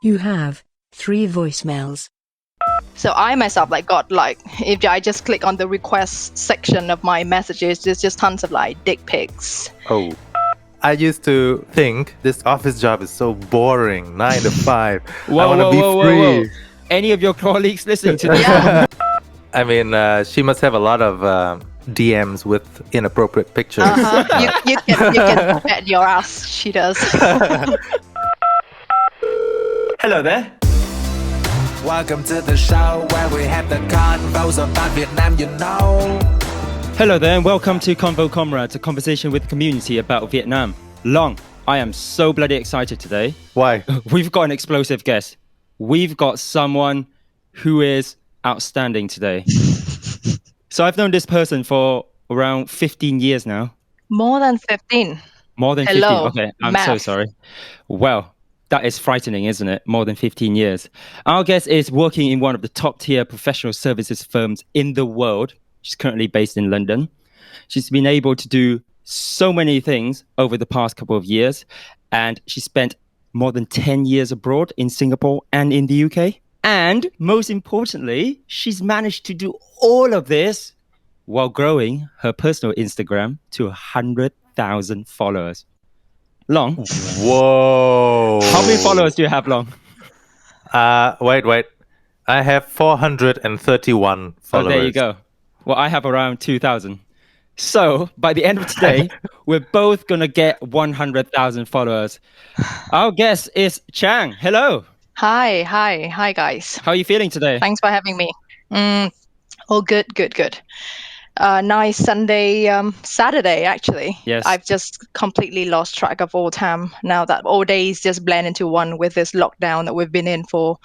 You have 3 voicemails. So I myself got if I just click on the request section of my messages, there's just tons of dick pics. Oh. I used to think this office job is so boring, 9 to 5. I want to be free. Any of your colleagues listening to this? Yeah. I mean, she must have a lot of DMs with inappropriate pictures. You can bet your ass she does. Hello there. Welcome to the show where we have the convos about Vietnam, you know. Hello there and welcome to Convo Comrades, a conversation with the community about Vietnam. Long, I am so bloody excited today. Why? We've got an explosive guest. We've got someone who is outstanding today. So I've known this person for around 15 years now. More than 15. More than Hello, 15? Okay, I'm math. so sorry. Well, that is frightening, isn't it? More than 15 years. Our guest is working in one of the top-tier professional services firms in the world. She's currently based in London. She's been able to do so many things over the past couple of years, and she spent more than 10 years abroad in Singapore and in the UK. And most importantly, she's managed to do all of this while growing her personal Instagram to 100,000 followers. Long. Whoa. How many followers do you have, Long? Wait. I have 431 followers. Oh, there you go. Well, I have around 2,000. So by the end of today, we're both going to get 100,000 followers. Our guest is Chang. Hello. Hi, guys. How are you feeling today? Thanks for having me. Oh, good. Nice Saturday, actually. Yes. I've just completely lost track of all time now that all days just blend into one with this lockdown that we've been in for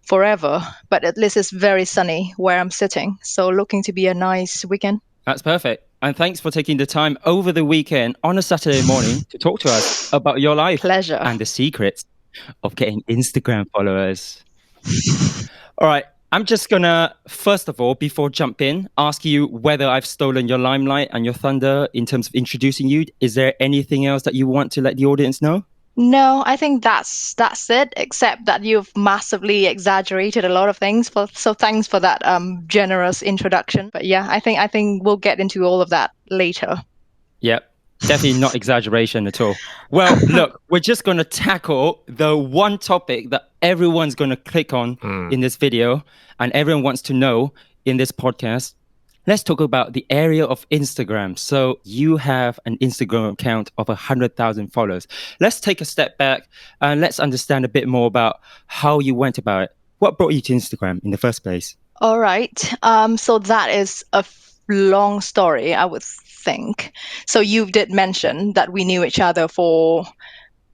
forever. But at least it's very sunny where I'm sitting. So looking to be a nice weekend. That's perfect. And thanks for taking the time over the weekend on a Saturday morning to talk to us about your life. Pleasure. And the secrets of getting Instagram followers. All right. I'm just going to, first of all, before jump in, ask you whether I've stolen your limelight and your thunder in terms of introducing you. Is there anything else that you want to let the audience know? No, I think that's it, except that you've massively exaggerated a lot of things. So thanks for that generous introduction. But yeah, I think we'll get into all of that later. Yep. Definitely not exaggeration at all. Well, look, we're just going to tackle the one topic that everyone's going to click on in this video and everyone wants to know in this podcast. Let's talk about the area of Instagram. So you have an Instagram account of 100,000 followers. Let's take a step back and let's understand a bit more about how you went about it. What brought you to Instagram in the first place? All right. So that is a long story, I would think. So you did mention that we knew each other for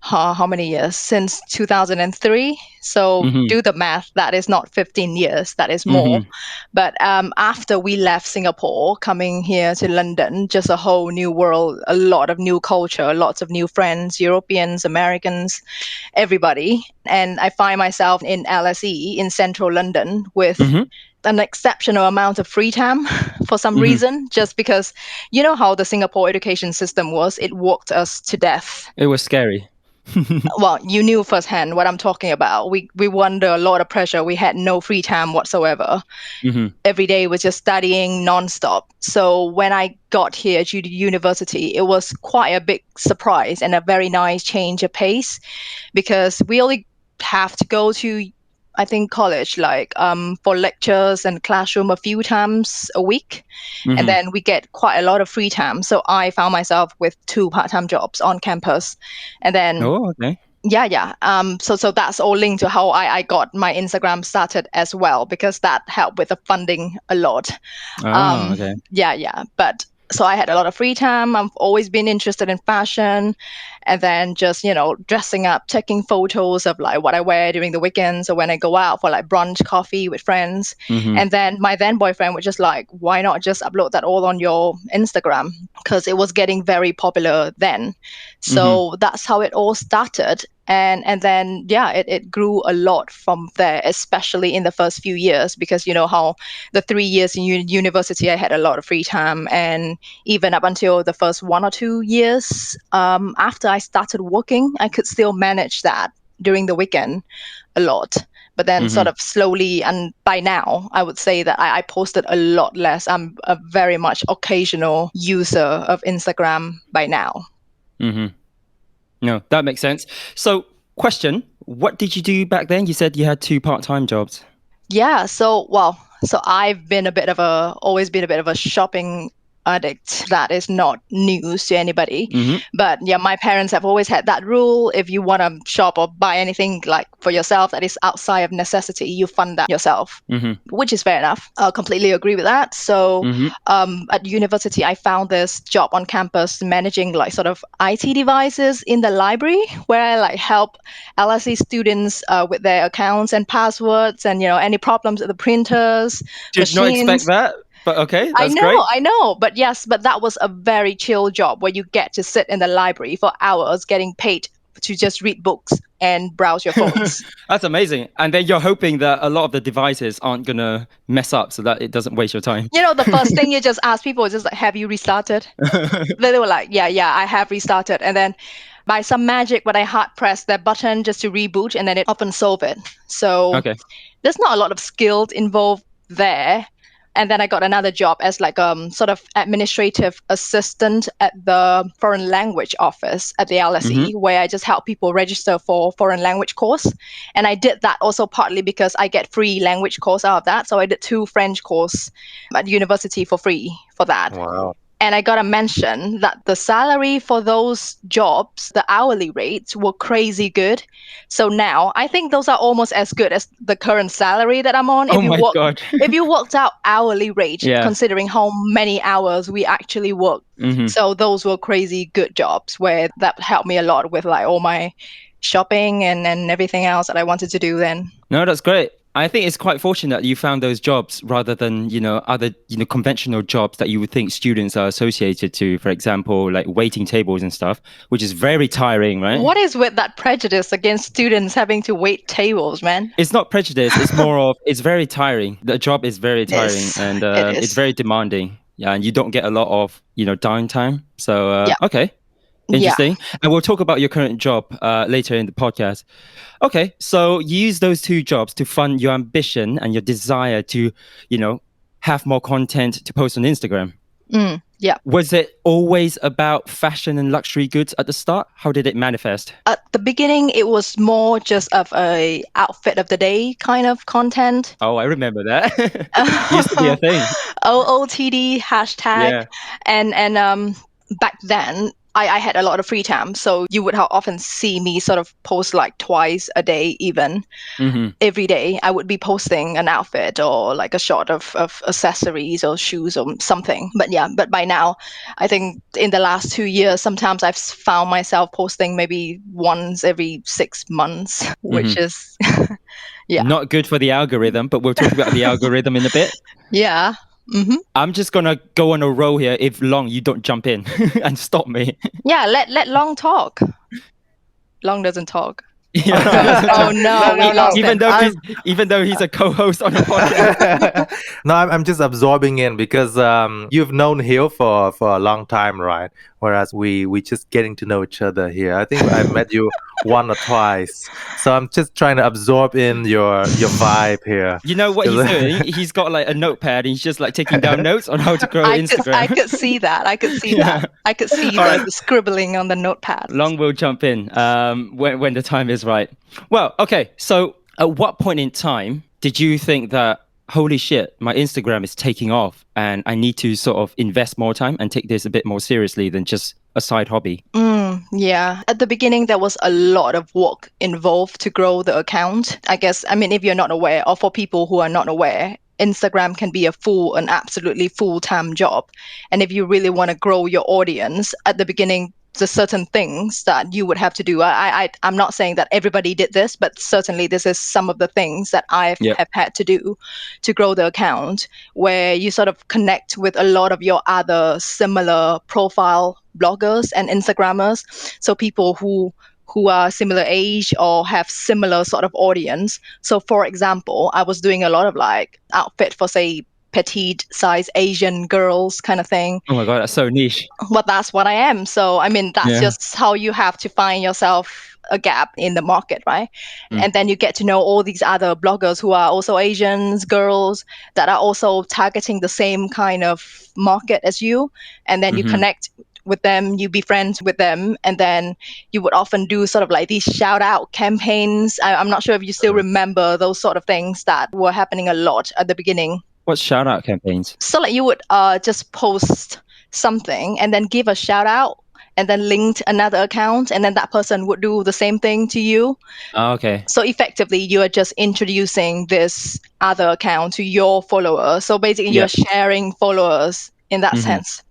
how many years? Since 2003. So do the math. That is not 15 years. That is more. But after we left Singapore, coming here to London, just a whole new world, a lot of new culture, lots of new friends, Europeans, Americans, everybody. And I find myself in LSE in central London with an exceptional amount of free time for some reason, just because you know how the Singapore education system was. It worked us to death. It was scary. Well, you knew firsthand what I'm talking about. We were under a lot of pressure. We had no free time whatsoever. Every day was just studying nonstop. So when I got here to the university, it was quite a big surprise and a very nice change of pace, because we only have to go to, I think, college for lectures and classroom a few times a week. And then we get quite a lot of free time. So I found myself with 2 part-time jobs on campus. And then Yeah. So that's all linked to how I got my Instagram started as well, because that helped with the funding a lot. Yeah. But so I had a lot of free time. I've always been interested in fashion, and then just, dressing up, taking photos of what I wear during the weekends or when I go out for brunch coffee with friends. And then my then boyfriend was just like, why not just upload that all on your Instagram? Because it was getting very popular then. So that's how it all started. And then, it grew a lot from there, especially in the first few years, because you know how the 3 years in university, I had a lot of free time. And even up until the first 1 or 2 years after I started working, I could still manage that during the weekend a lot. But then sort of slowly, and by now, I would say that I posted a lot less. I'm a very much occasional user of Instagram by now. No, that makes sense. So, question, what did you do back then? You said you had 2 part-time jobs. Yeah, so I've been always been a bit of a shopping addict. That is not news to anybody. But yeah, my parents have always had that rule. If you want to shop or buy anything like for yourself that is outside of necessity, you fund that yourself, which is fair enough. I completely agree with that. So at university, I found this job on campus managing like sort of IT devices in the library, where I like help LSE students with their accounts and passwords and, any problems with the printers, Did machines. not expect that. But okay, that's great. I know. But yes, that was a very chill job where you get to sit in the library for hours getting paid to just read books and browse your phones. That's amazing. And then you're hoping that a lot of the devices aren't going to mess up so that it doesn't waste your time. The first thing you just ask people is just like, have you restarted? Then they were like, yeah, I have restarted. And then by some magic, when I hard press that button just to reboot, and then it often solve it. So there's not a lot of skill involved there. And then I got another job as like sort of administrative assistant at the foreign language office at the LSE, where I just help people register for foreign language course. And I did that also partly because I get free language course out of that. So I did 2 French course at university for free for that. Wow. And I got to mention that the salary for those jobs, the hourly rates were crazy good. So now I think those are almost as good as the current salary that I'm on. God. If you worked out hourly rate, considering how many hours we actually work. So those were crazy good jobs where that helped me a lot with like all my shopping and everything else that I wanted to do then. No, that's great. I think it's quite fortunate that you found those jobs rather than, other, conventional jobs that you would think students are associated to, for example, like waiting tables and stuff, which is very tiring, right? What is with that prejudice against students having to wait tables, man? It's not prejudice. It's more of, it's very tiring. The job is very tiring and it's very demanding. Yeah, and you don't get a lot of, downtime. So, okay. Interesting. Yeah. And we'll talk about your current job later in the podcast. Okay, so you use those 2 jobs to fund your ambition and your desire to, have more content to post on Instagram. Yeah. Was it always about fashion and luxury goods at the start? How did it manifest? At the beginning, it was more just of a outfit of the day kind of content. Oh, I remember that. It used to be a thing. OOTD hashtag. Yeah. And back then, I had a lot of free time. So you would often see me sort of post like twice a day, even every day. I would be posting an outfit or like a shot of accessories or shoes or something. But by now, I think in the last 2 years, sometimes I've found myself posting maybe once every 6 months, which is, not good for the algorithm, but we'll talk about the algorithm in a bit. Yeah. I'm just going to go on a roll here if Long, you don't jump in and stop me. Yeah, let Long talk. Long doesn't talk. Yeah. Oh no, we lost even though he's a co-host on the podcast. No, I'm just absorbing in because you've known Hill for a long time, right? Whereas we just getting to know each other here. I think I met you 1 or twice, so I'm just trying to absorb in your vibe here. You know what he's doing? He's got like a notepad. And he's just like taking down notes on how to grow Instagram. I could see that. I could see the scribbling on the notepad. Long will jump in when the time is right. Well, okay. So at what point in time did you think that, holy shit, my Instagram is taking off and I need to sort of invest more time and take this a bit more seriously than just a side hobby? Yeah. At the beginning, there was a lot of work involved to grow the account. I guess, if you're not aware, or for people who are not aware, Instagram can be an absolutely full-time job. And if you really want to grow your audience, at the beginning, there's certain things that you would have to do. I'm not saying that everybody did this, but certainly this is some of the things that I have had to do to grow the account, where you sort of connect with a lot of your other similar profile bloggers and Instagrammers. So people who are similar age or have similar sort of audience. So for example, I was doing a lot of like outfit for, say, petite size Asian girls kind of thing. Oh my God, that's so niche. Well, that's what I am. So, I mean, that's just how you have to find yourself a gap in the market, right? And then you get to know all these other bloggers who are also Asians, girls that are also targeting the same kind of market as you. And then you connect with them, you be friends with them, and then you would often do sort of like these shout out campaigns. I'm not sure if you still remember those sort of things that were happening a lot at the beginning. What's shout out campaigns? So like you would just post something and then give a shout out and then link another account, and then that person would do the same thing to you. Oh, okay. So effectively, you are just introducing this other account to your followers. So basically, you're sharing followers in that sense.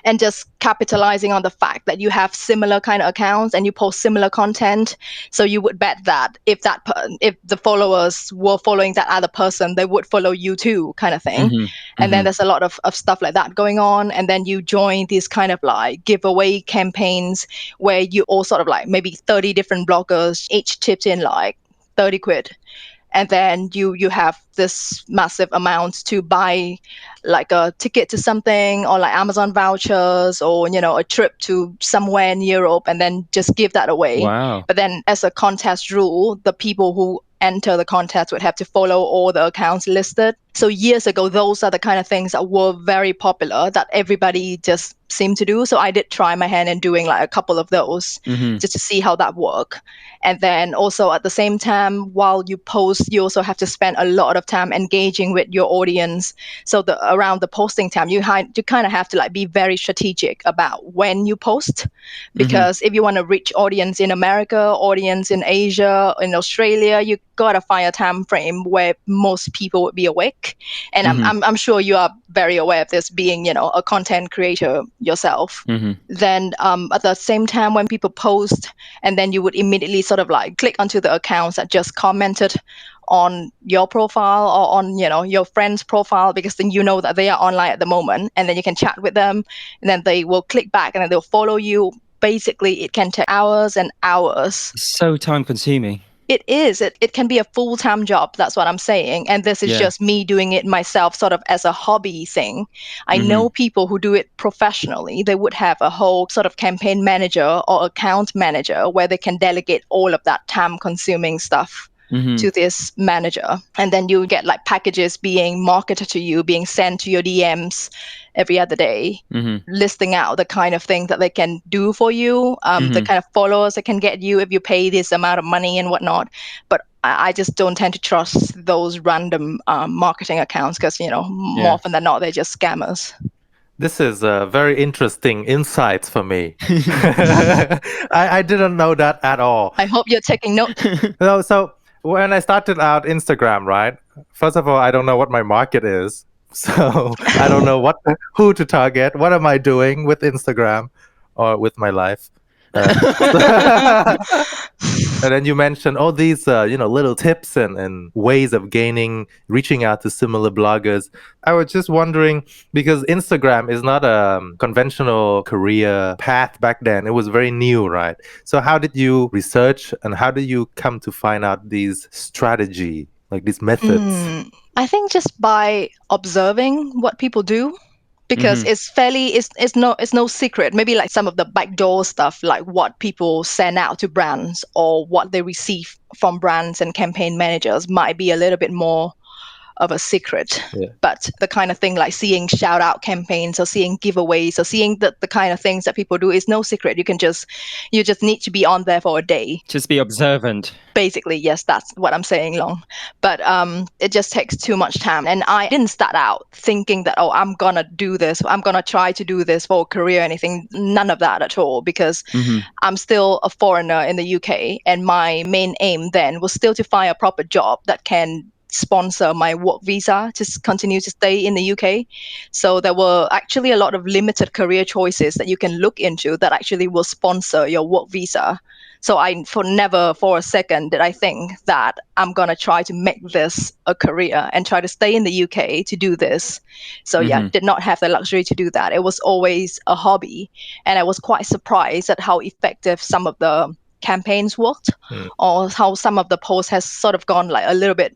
And just capitalizing on the fact that you have similar kind of accounts and you post similar content. So you would bet that if the followers were following that other person, they would follow you too, kind of thing. And then there's a lot of stuff like that going on. And then you join these kind of like giveaway campaigns where you all sort of like maybe 30 different bloggers each tipped in like 30 quid. And then you have this massive amount to buy like a ticket to something or like Amazon vouchers or, you know, a trip to somewhere in Europe, and then just give that away. Wow. But then as a contest rule, the people who enter the contest would have to follow all the accounts listed. So years ago, those are the kind of things that were very popular that everybody just seemed to do. So I did try my hand in doing like a couple of those just to see how that worked. And then also at the same time, while you post, you also have to spend a lot of time engaging with your audience. So around the posting time, you kind of have to like be very strategic about when you post, because if you want to reach audience in America, audience in Asia, in Australia, you gotta find a time frame where most people would be awake. And I'm sure you are very aware of this, being, you know, a content creator yourself. Then at the same time, when people post, and then you would immediately sort of like click onto the accounts that just commented on your profile or on, you know, your friend's profile, because then you know that they are online at the moment, and then you can chat with them, and then they will click back and then they'll follow you. Basically, it can take hours and hours. It's so time consuming. It is. It can be a full-time job. That's what I'm saying. And this is just me doing it myself sort of as a hobby thing. I know people who do it professionally. They would have a whole sort of campaign manager or account manager where they can delegate all of that time-consuming stuff to this manager. And then you get like packages being marketed to you, being sent to your DMs every other day, listing out the kind of thing that they can do for you, the kind of followers they can get you if you pay this amount of money and whatnot. But I just don't tend to trust those random marketing accounts because, you know, more often than not, they're just scammers. This is very interesting insights for me. I didn't know that at all. I hope you're taking note. No, so when I started out Instagram, right? First of all, I don't know what my market is. So I don't know who to target. What am I doing with Instagram or with my life? And then you mentioned all these, little tips and ways of reaching out to similar bloggers. I was just wondering, because Instagram is not a conventional career path back then. It was very new, right? So how did you research and how did you come to find out these strategy, like these methods? I think just by observing what people do. Because it's no secret. Maybe like some of the backdoor stuff, like what people send out to brands or what they receive from brands and campaign managers might be a little bit more of a secret. But the kind of thing like seeing shout out campaigns or seeing giveaways or seeing the kind of things that people do is no secret. You just need to be on there for a day. Just be observant. Basically, yes, that's what I'm saying, Long. But it just takes too much time. And I didn't start out thinking that, oh, I'm going to do this. I'm going to try to do this for a career or anything. None of that at all, because I'm still a foreigner in the UK. And my main aim then was still to find a proper job that can sponsor my work visa to continue to stay in the UK. So there were actually a lot of limited career choices that you can look into that actually will sponsor your work visa. So never for a second did I think that I'm going to try to make this a career and try to stay in the UK to do this. So did not have the luxury to do that. It was always a hobby. And I was quite surprised at how effective some of the campaigns worked or how some of the posts has sort of gone like a little bit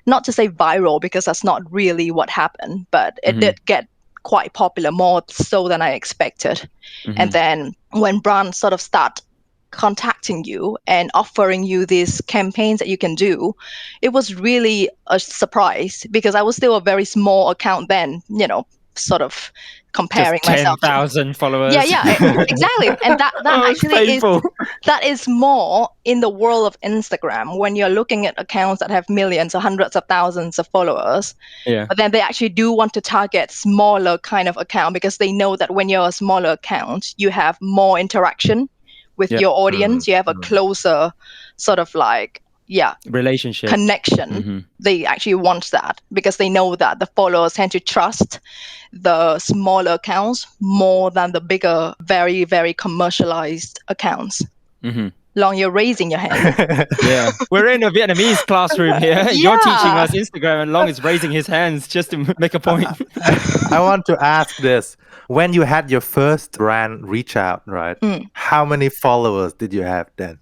not to say viral because that's not really what happened, but it did get quite popular, more so than I expected. And then when brands sort of start contacting you and offering you these campaigns that you can do, it was really a surprise because I was still a very small account then, sort of comparing Just myself to 10,000 followers. exactly. And that actually that is more in the world of Instagram when you're looking at accounts that have millions or hundreds of thousands of followers. Yeah. But then they actually do want to target smaller kind of account because they know that when you're a smaller account, you have more interaction with your audience. You have a closer sort of relationship connection. They actually want that because they know that the followers tend to trust the smaller accounts more than the bigger, very, very commercialized accounts. Long, you're raising your hand. Yeah, we're in a Vietnamese classroom here. You're teaching us Instagram, and Long is raising his hands just to make a point. I want to ask this. When you had your first brand reach out, right? How many followers did you have then?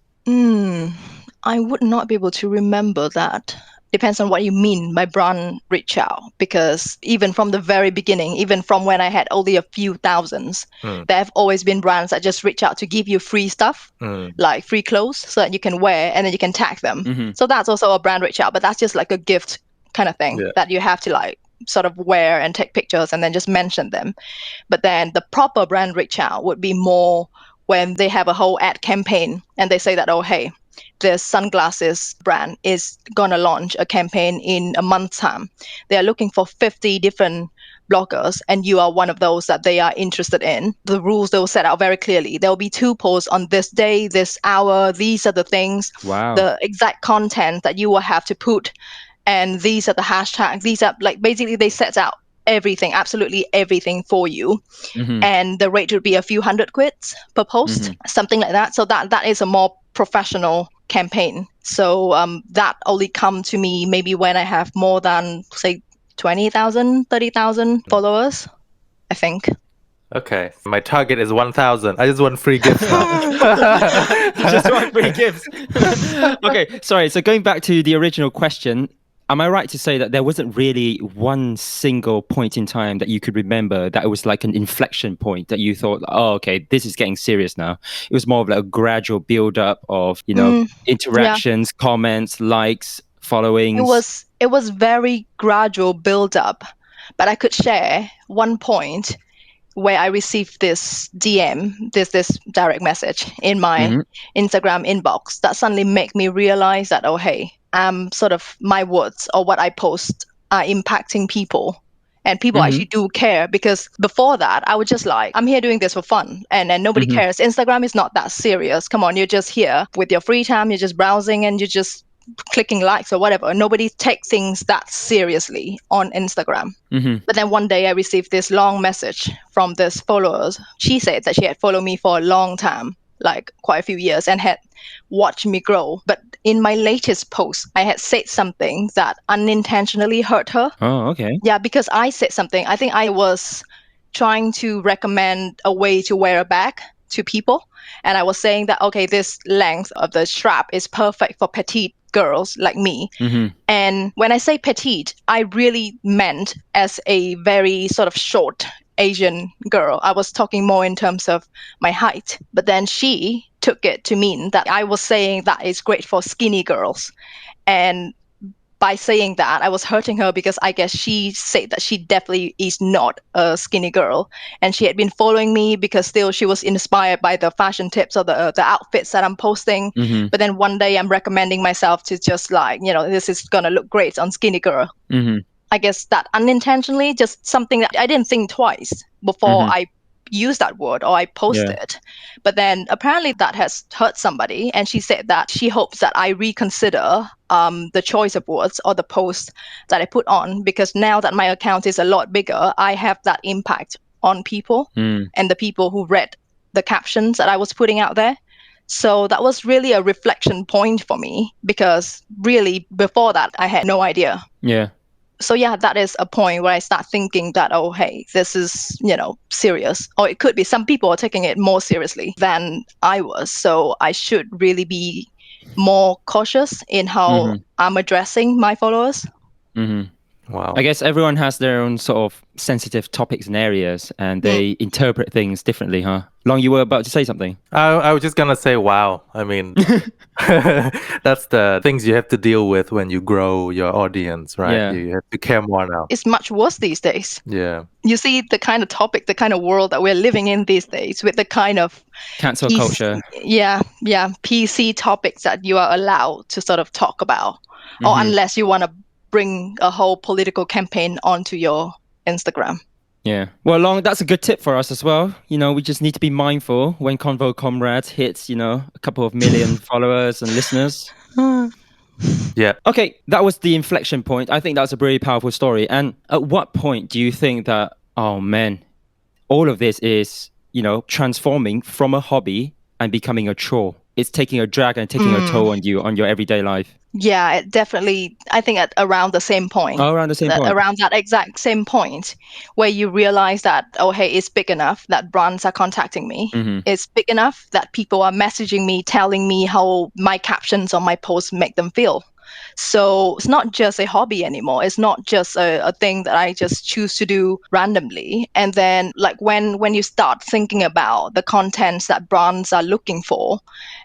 I would not be able to remember that. Depends on what you mean by brand reach out, because even from the very beginning, even from when I had only a few thousands, there have always been brands that just reach out to give you free stuff, like free clothes, so that you can wear and then you can tag them. So that's also a brand reach out, but that's just like a gift kind of thing that you have to like sort of wear and take pictures and then just mention them. But then the proper brand reach out would be more when they have a whole ad campaign and they say that, oh, hey, this sunglasses brand is going to launch a campaign in a month's time. They are looking for 50 different bloggers and you are one of those that they are interested in. The rules they'll set out very clearly. There will be 2 posts on this day, this hour. These are the things, the exact content that you will have to put. And these are the hashtags. These are like basically they set out everything, absolutely everything for you. And the rate would be a few hundred quids per post, something like that. So that is a more professional campaign. So that only come to me maybe when I have more than say 20,000, 30,000 followers, I think. Okay, my target is 1,000. I just want free gifts now. You just want free gifts. Okay, sorry. So going back to the original question, am I right to say that there wasn't really one single point in time that you could remember that it was like an inflection point that you thought, oh, okay, this is getting serious now? It was more of like a gradual build up of, interactions, comments, likes, followings. It was very gradual build up, but I could share one point where I received this DM, this direct message in my Instagram inbox that suddenly made me realize that, oh, hey, sort of my words or what I post are impacting people. And people actually do care, because before that, I was just like, I'm here doing this for fun and nobody cares. Instagram is not that serious. Come on, you're just here with your free time. You're just browsing and you're just clicking likes or whatever. Nobody takes things that seriously on Instagram. But then one day I received this long message from this followers. She said that she had followed me for a long time, like quite a few years, and had watched me grow. But in my latest post, I had said something that unintentionally hurt her. Oh, okay. Yeah, because I said something. I think I was trying to recommend a way to wear a bag to people. And I was saying that, okay, this length of the strap is perfect for petite girls like me. And when I say petite, I really meant as a very sort of short Asian girl. I was talking more in terms of my height. But then she took it to mean that I was saying that it's great for skinny girls. And by saying that, I was hurting her because I guess she said that she definitely is not a skinny girl. And she had been following me because still she was inspired by the fashion tips or the outfits that I'm posting. But then one day I'm recommending myself to just like, this is going to look great on skinny girl. I guess that unintentionally, just something that I didn't think twice before I used that word or I posted it. But then apparently that has hurt somebody. And she said that she hopes that I reconsider the choice of words or the post that I put on, because now that my account is a lot bigger, I have that impact on people and the people who read the captions that I was putting out there. So that was really a reflection point for me, because really before that, I had no idea. Yeah. So yeah, that is a point where I start thinking that, oh, hey, this is, serious. Or it could be some people are taking it more seriously than I was. So I should really be more cautious in how I'm addressing my followers. Wow. I guess everyone has their own sort of sensitive topics and areas, and they interpret things differently, huh? Long, you were about to say something. I was just gonna say, wow. I mean, that's the things you have to deal with when you grow your audience, right? Yeah. You have to care more now. It's much worse these days. Yeah. You see the kind of topic, the kind of world that we're living in these days with the kind of Cancel culture. PC topics that you are allowed to sort of talk about, or unless you want to bring a whole political campaign onto your Instagram. Yeah. Well, Long, that's a good tip for us as well. You know, we just need to be mindful when Convo Comrades hits, you know, a couple of million followers and listeners. Yeah. Okay, that was the inflection point. I think that's a very powerful story. And at what point do you think that, oh man, all of this is, you know, transforming from a hobby and becoming a chore? It's taking a drag and taking a toll on you, on your everyday life. Yeah, it definitely, I think at around the same point. Oh, around the same point. Around that exact same point where you realize that, oh, hey, it's big enough that brands are contacting me. It's big enough that people are messaging me, telling me how my captions on my posts make them feel. So it's not just a hobby anymore. It's not just a thing that I just choose to do randomly. And then like when you start thinking about the contents that brands are looking for,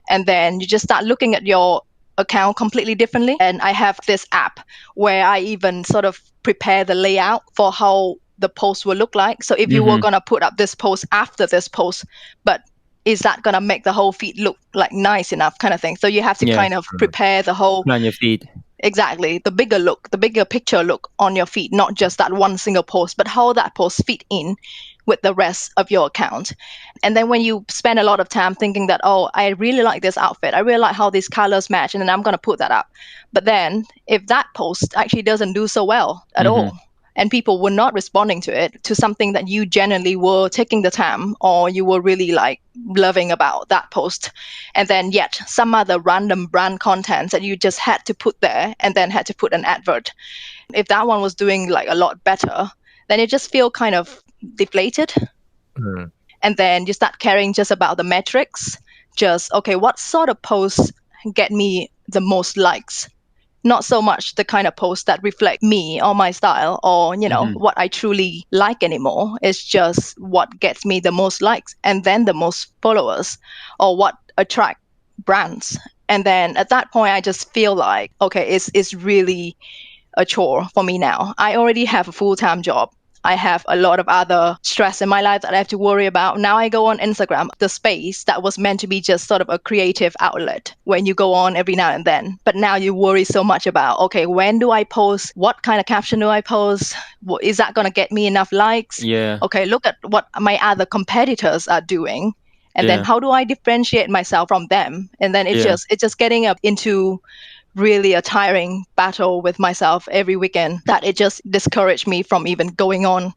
and then you just start looking at your account completely differently. And I have this app where I even sort of prepare the layout for how the post will look like. So if you were going to put up this post after this post, but is that going to make the whole feed look like nice enough kind of thing? So you have to kind of prepare the whole... Plan your feed. Exactly. The bigger look, the bigger picture look on your feed, not just that one single post, but how that post fit in with the rest of your account. And then when you spend a lot of time thinking that, oh, I really like this outfit, I really like how these colors match, and then I'm going to put that up. But then if that post actually doesn't do so well at all, and people were not responding to it, to something that you genuinely were taking the time or you were really like loving about that post, and then yet some other random brand content that you just had to put there and then had to put an advert, if that one was doing like a lot better, then you just feel kind of deflated. And then you start caring just about the metrics, just, okay, what sort of posts get me the most likes? Not so much the kind of posts that reflect me or my style or, you know, what I truly like anymore. It's just what gets me the most likes and then the most followers, or what attract brands. And then at that point, I just feel like, okay, it's really a chore for me now. I already have a full-time job. I have a lot of other stress in my life that I have to worry about. Now I go on Instagram, the space that was meant to be just sort of a creative outlet when you go on every now and then. But now you worry so much about, okay, when do I post? What kind of caption do I post? Is that going to get me enough likes? Yeah. Okay, look at what my other competitors are doing. And then how do I differentiate myself from them? And then it's just getting up into really a tiring battle with myself every weekend that it just discouraged me from even going on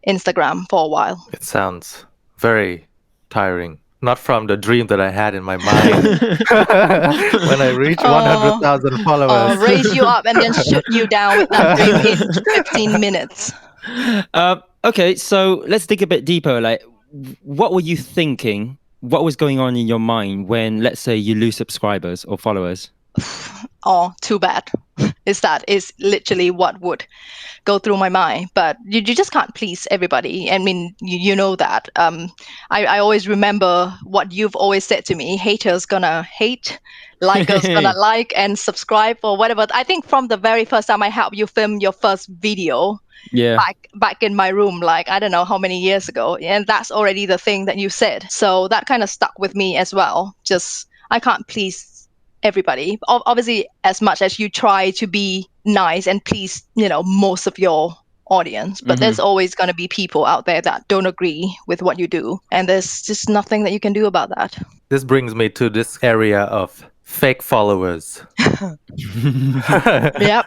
Instagram for a while. It sounds very tiring. Not from the dream that I had in my mind when I reached 100,000 followers. Raise you up and then shoot you down with that dream in 15 minutes. Okay, so let's dig a bit deeper. Like, what were you thinking? What was going on in your mind when, let's say, you lose subscribers or followers? Oh, too bad. Is literally what would go through my mind. But you just can't please everybody. I mean, you know that. I always remember what you've always said to me: haters gonna hate, likers gonna like and subscribe or whatever. I think from the very first time I helped you film your first video, back in my room, like I don't know how many years ago, and that's already the thing that you said. So that kind of stuck with me as well. Just I can't please everybody. Obviously, as much as you try to be nice and please, you know, most of your audience, but there's always going to be people out there that don't agree with what you do, and there's just nothing that you can do about that. This brings me to this area of fake followers. Yep.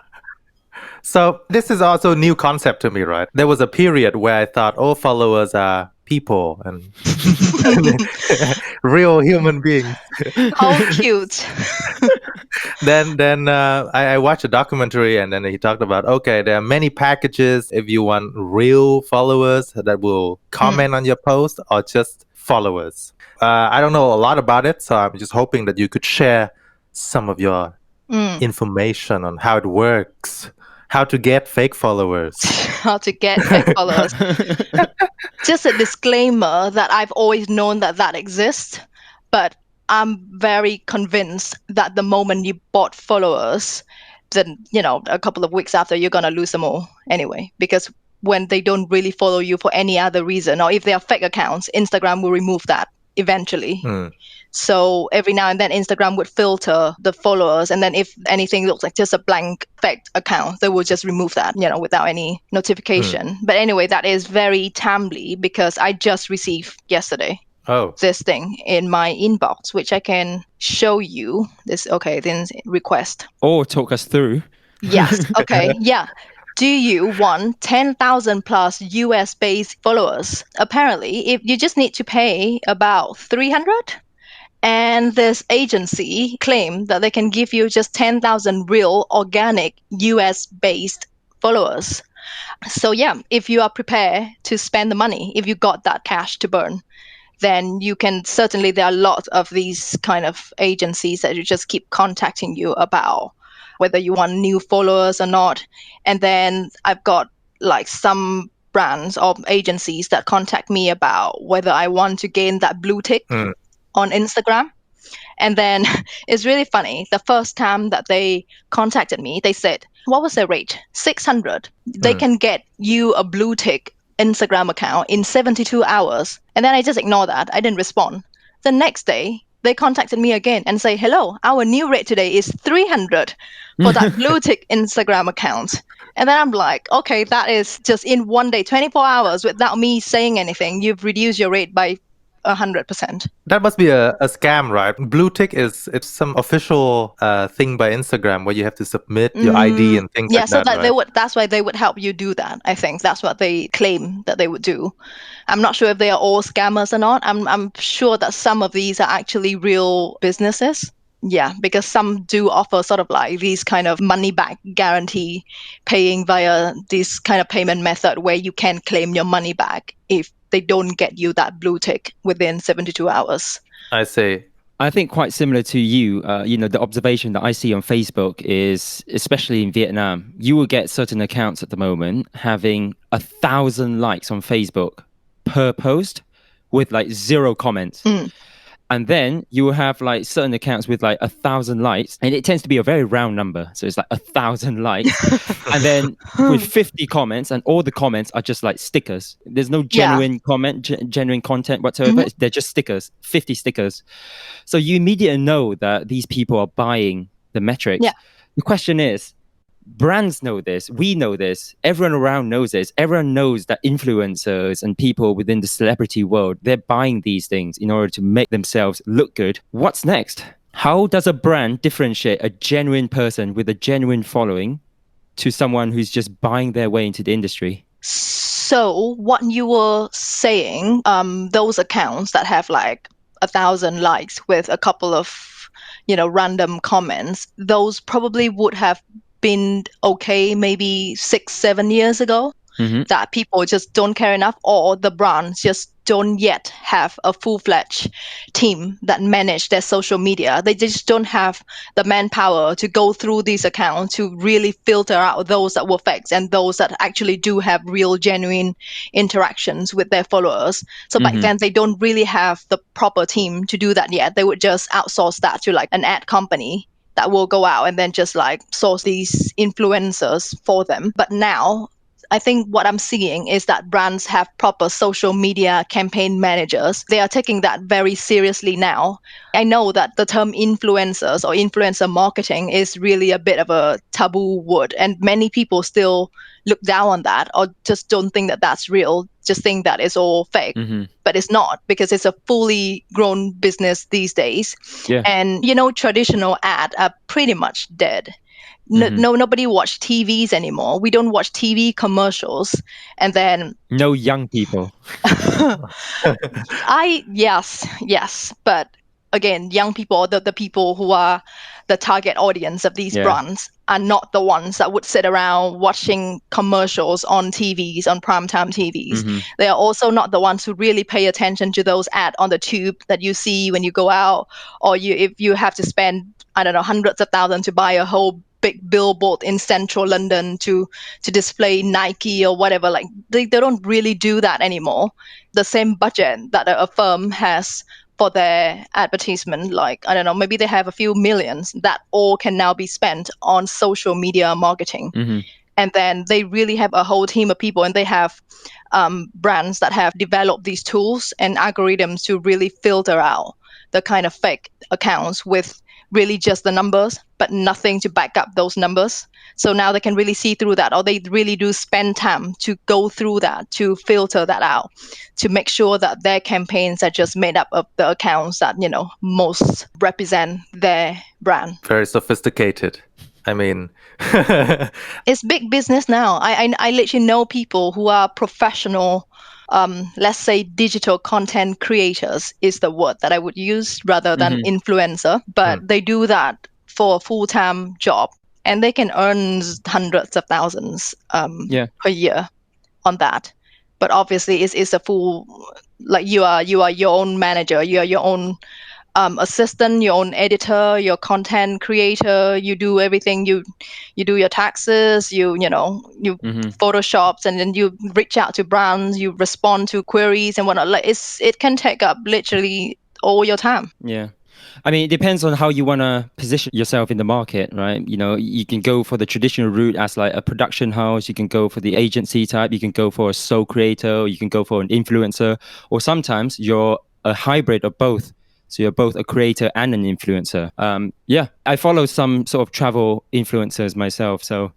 So this is also a new concept to me, right? There was a period where I thought all followers are people and real human beings. How cute. Then I watched a documentary, and then he talked about, okay, there are many packages if you want real followers that will comment on your post, or just followers. I don't know a lot about it, so I'm just hoping that you could share some of your information on how it works, how to get fake followers. How to get fake followers. Just a disclaimer that I've always known that exists, but I'm very convinced that the moment you bought followers, then, a couple of weeks after, you're going to lose them all anyway, because when they don't really follow you for any other reason, or if they are fake accounts, Instagram will remove that eventually. So every now and then Instagram would filter the followers, and then if anything looks like just a blank fake account, they will just remove that, without any notification. But anyway, that is very timely because I just received yesterday this thing in my inbox, which I can show you. Then request. Or talk us through. Yes. Okay. Yeah. Do you want 10,000 plus US based followers? Apparently, if you just need to pay about 300. And this agency claimed that they can give you just 10,000 real organic US based followers. So yeah, if you are prepared to spend the money, if you got that cash to burn, then you can certainly, there are lots of these kind of agencies that you just keep contacting you about whether you want new followers or not. And then I've got like some brands or agencies that contact me about whether I want to gain that blue tick on Instagram. And then it's really funny. The first time that they contacted me, they said, what was their rate? 600. They can get you a blue tick Instagram account in 72 hours. And then I just ignored that. I didn't respond. The next day, they contacted me again and say, hello, our new rate today is 300 for that blue tick Instagram account. And then I'm like, okay, that is just in one day, 24 hours without me saying anything. You've reduced your rate by 100%. That must be a scam, right? Blue tick it's some official thing by Instagram where you have to submit your ID and things like that. Yeah, so right? that's why they would help you do that. I think that's what they claim that they would do. I'm not sure if they are all scammers or not. I'm sure that some of these are actually real businesses. Yeah, because some do offer sort of like these kind of money back guarantee, paying via this kind of payment method where you can claim your money back if they don't get you that blue tick within 72 hours. I see. I think quite similar to you, the observation that I see on Facebook is, especially in Vietnam, you will get certain accounts at the moment having 1,000 likes on Facebook per post with like 0 comments. And then you will have like certain accounts with like 1,000 likes, and it tends to be a very round number. So it's like 1,000 likes, and then with 50 comments, and all the comments are just like stickers. There's no genuine comment, genuine content whatsoever. They're just stickers, 50 stickers. So you immediately know that these people are buying the metrics. Yeah. The question is, brands know this, we know this, everyone around knows this. Everyone knows that influencers and people within the celebrity world, they're buying these things in order to make themselves look good. What's next? How does a brand differentiate a genuine person with a genuine following to someone who's just buying their way into the industry? So what you were saying, those accounts that have like 1,000 likes with a couple of, random comments, those probably would have been okay maybe 6-7 years ago, that people just don't care enough, or the brands just don't yet have a full-fledged team that manage their social media. They just don't have the manpower to go through these accounts to really filter out those that were fakes and those that actually do have real genuine interactions with their followers. So back then they don't really have the proper team to do that yet. They would just outsource that to like an ad company that will go out and then just like source these influencers for them. But now I think what I'm seeing is that brands have proper social media campaign managers. They are taking that very seriously now. I know that the term influencers or influencer marketing is really a bit of a taboo word, and many people still look down on that or just don't think that that's real, just think that it's all fake. But it's not, because it's a fully grown business these days. Yeah. And, traditional ads are pretty much dead. Nobody watch TVs anymore. We don't watch TV commercials. And then no young people. yes, but again, young people, the people who are the target audience of these brands are not the ones that would sit around watching commercials on TVs, on primetime TVs. They are also not the ones who really pay attention to those ads on the tube that you see when you go out, or if you have to spend, I don't know, hundreds of thousands to buy a whole big billboard in central London to display Nike or whatever. Like they don't really do that anymore. The same budget that a firm has for their advertisement, like, I don't know, maybe they have a few millions, that all can now be spent on social media marketing. And then they really have a whole team of people, and they have brands that have developed these tools and algorithms to really filter out the kind of fake accounts with really just the numbers, but nothing to back up those numbers. So now they can really see through that, or they really do spend time to go through that, to filter that out, to make sure that their campaigns are just made up of the accounts that, you know, most represent their brand. Very sophisticated. I mean, it's big business now. I literally know people who are professional, let's say digital content creators is the word that I would use rather than influencer, but they do that for a full-time job, and they can earn hundreds of thousands per year on that. But obviously it's a full, like you are your own manager, you are your own assistant, your own editor, your content creator. You do everything. You do your taxes. You Photoshops, and then you reach out to brands. You respond to queries and whatnot. Like it can take up literally all your time. Yeah. I mean, it depends on how you want to position yourself in the market, right? You know, you can go for the traditional route as like a production house. You can go for the agency type. You can go for a sole creator. You can go for an influencer. Or sometimes you're a hybrid of both. So you're both a creator and an influencer. I follow some sort of travel influencers myself. So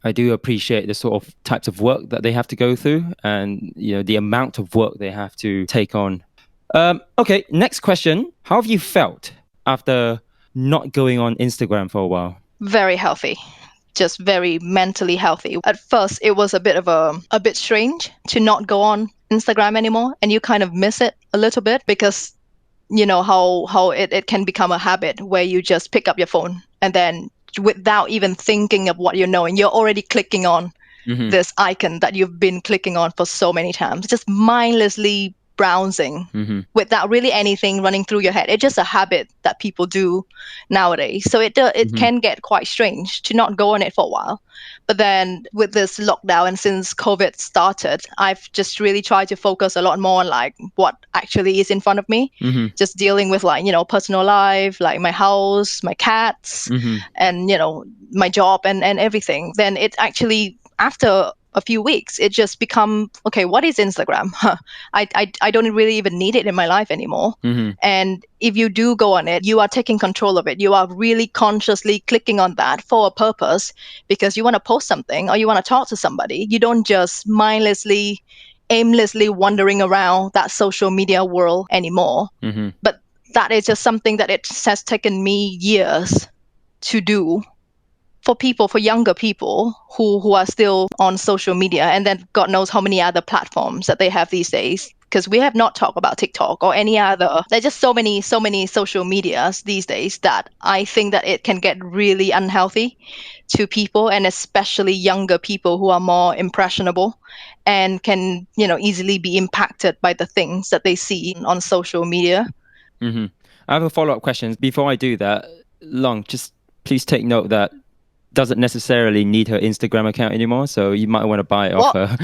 I do appreciate the sort of types of work that they have to go through, and, you know, the amount of work they have to take on. Okay, next question. How have you felt after not going on Instagram for a while? Very healthy. Just very mentally healthy. At first, it was a bit strange to not go on Instagram anymore, and you kind of miss it a little bit because you know how it can become a habit where you just pick up your phone and then without even thinking of what you're knowing, you're already clicking on this icon that you've been clicking on for so many times, just mindlessly browsing without really anything running through your head. It's just a habit that people do nowadays. So it can get quite strange to not go on it for a while. But then with this lockdown and since COVID started, I've just really tried to focus a lot more on like what actually is in front of me, just dealing with like, you know, personal life, like my house, my cats, and, you know, my job and everything. Then it actually, after a few weeks, it just become, okay, what is Instagram? I don't really even need it in my life anymore. And if you do go on it, you are taking control of it. You are really consciously clicking on that for a purpose because you want to post something or you want to talk to somebody. You don't just mindlessly, aimlessly wandering around that social media world anymore. But that is just something that it has taken me years to do. For younger people who are still on social media, and then God knows how many other platforms that they have these days, because we have not talked about TikTok or any other. There's just so many social medias these days that I think that it can get really unhealthy to people, and especially younger people who are more impressionable and can, you know, easily be impacted by the things that they see on social media. I have a follow-up question. Before I do that, Long, just please take note that doesn't necessarily need her Instagram account anymore, so you might want to buy it off her.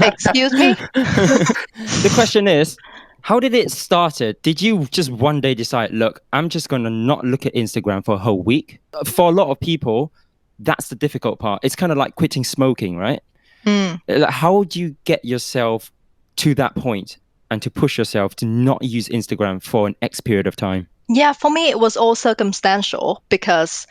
Excuse me? The question is, how did it started? Did you just one day decide, look, I'm just going to not look at Instagram for a whole week? For a lot of people, that's the difficult part. It's kind of like quitting smoking, right? Like, how do you get yourself to that point and to push yourself to not use Instagram for an X period of time? Yeah, for me, it was all circumstantial because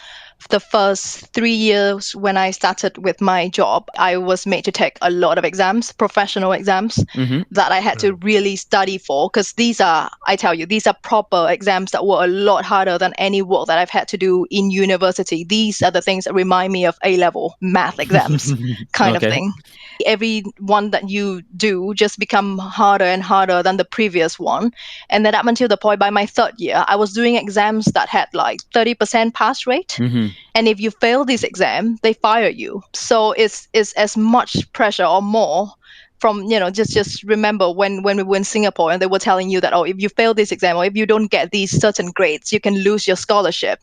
The first 3 years when I started with my job, I was made to take a lot of exams, professional exams that I had to really study for, because these are proper exams that were a lot harder than any work that I've had to do in university. These are the things that remind me of A-level math exams kind of thing. Every one that you do just become harder and harder than the previous one. And then up until the point by my third year, I was doing exams that had like 30% pass rate. And if you fail this exam, they fire you. So it's as much pressure or more from, just remember when we were in Singapore and they were telling you that, oh, if you fail this exam or if you don't get these certain grades, you can lose your scholarship.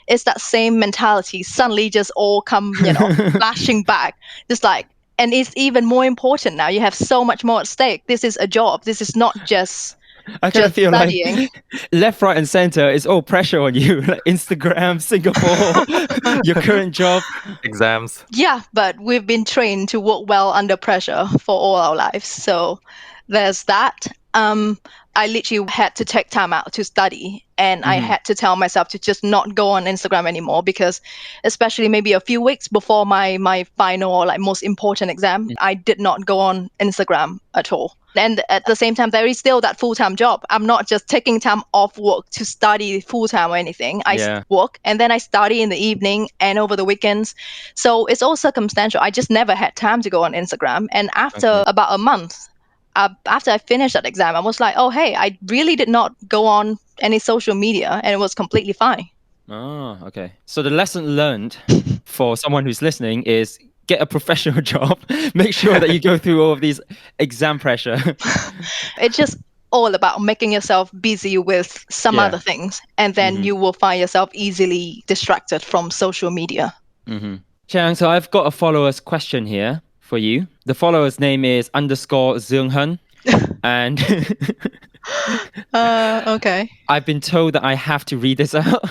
It's that same mentality suddenly just all come, flashing back. Just like, and it's even more important now. You have so much more at stake. This is a job. This is not just I kind of feel studying. like left, right, and center is all pressure on you. Like Instagram, Singapore, your current job, exams. Yeah, but we've been trained to work well under pressure for all our lives. So there's that. I literally had to take time out to study, and I had to tell myself to just not go on Instagram anymore, because especially maybe a few weeks before my final or like most important exam, I did not go on Instagram at all. And at the same time, there is still that full-time job. I'm not just taking time off work to study full-time or anything. I work and then I study in the evening and over the weekends. So it's all circumstantial. I just never had time to go on Instagram. And after about a month, after I finished that exam, I was like, oh, hey, I really did not go on any social media, and it was completely fine. Oh, okay. So the lesson learned for someone who's listening is get a professional job. Make sure that you go through all of these exam pressure. It's just all about making yourself busy with some other things, and then you will find yourself easily distracted from social media. Chang, so I've got a follower's question here for you. The follower's name is _Zeunghun. And okay. I've been told that I have to read this out.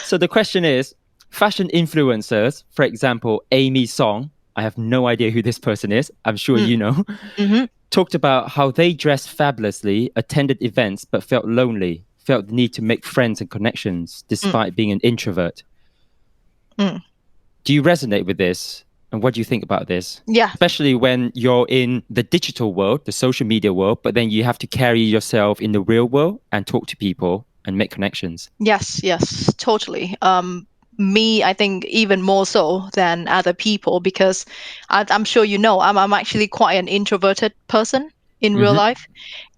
So the question is, fashion influencers, for example, Amy Song, I have no idea who this person is, I'm sure you know, talked about how they dressed fabulously, attended events, but felt lonely, felt the need to make friends and connections despite being an introvert. Do you resonate with this? And what do you think about this? Yeah. Especially when you're in the digital world, the social media world, but then you have to carry yourself in the real world and talk to people and make connections. Yes, totally. Me, I think even more so than other people, because I'm sure I'm actually quite an introverted person in real life.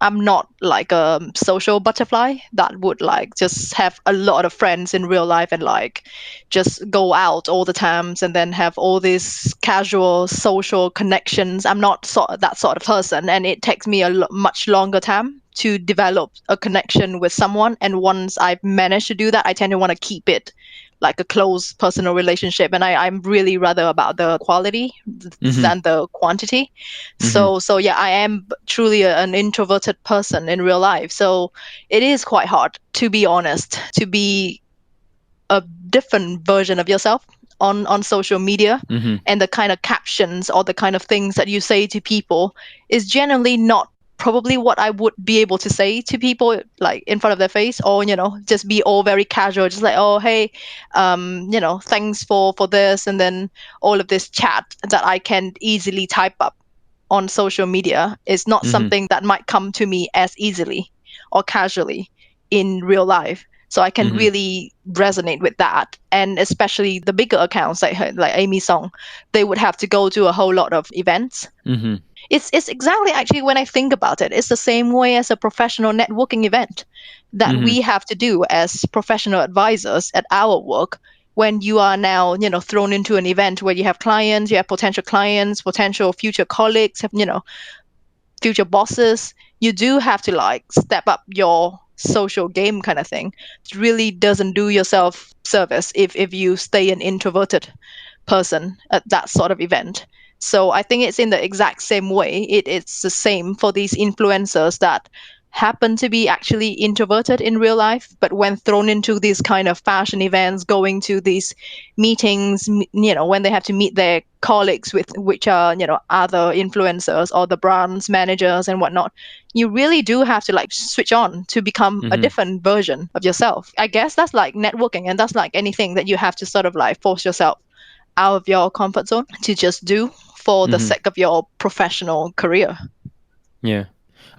I'm not like a social butterfly that would like just have a lot of friends in real life and like just go out all the times and then have all these casual social connections. I'm not that sort of person, and it takes me a much longer time to develop a connection with someone. And once I've managed to do that, I tend to want to keep it like a close personal relationship. And I'm really rather about the quality than the quantity. So yeah, I am truly an introverted person in real life. So it is quite hard, to be honest, to be a different version of yourself on social media. And the kind of captions or the kind of things that you say to people is generally not probably what I would be able to say to people like in front of their face, or just be all very casual, just like, oh, hey, thanks for this, and then all of this chat that I can easily type up on social media is not something that might come to me as easily or casually in real life. So I can really resonate with that. And especially the bigger accounts like Amy Song, they would have to go to a whole lot of events. It's exactly, actually, when I think about it, it's the same way as a professional networking event that we have to do as professional advisors at our work. When you are now, thrown into an event where you have clients, you have potential clients, potential future colleagues, future bosses, you do have to like step up your social game kind of thing. It really doesn't do yourself service if you stay an introverted person at that sort of event. So I think it's in the exact same way. It's the same for these influencers that happen to be actually introverted in real life, but when thrown into these kind of fashion events, going to these meetings, when they have to meet their colleagues which are, other influencers or the brand's managers and whatnot, you really do have to like switch on to become a different version of yourself. I guess that's like networking, and that's like anything that you have to sort of like force yourself out of your comfort zone to just do for the sake of your professional career. Yeah.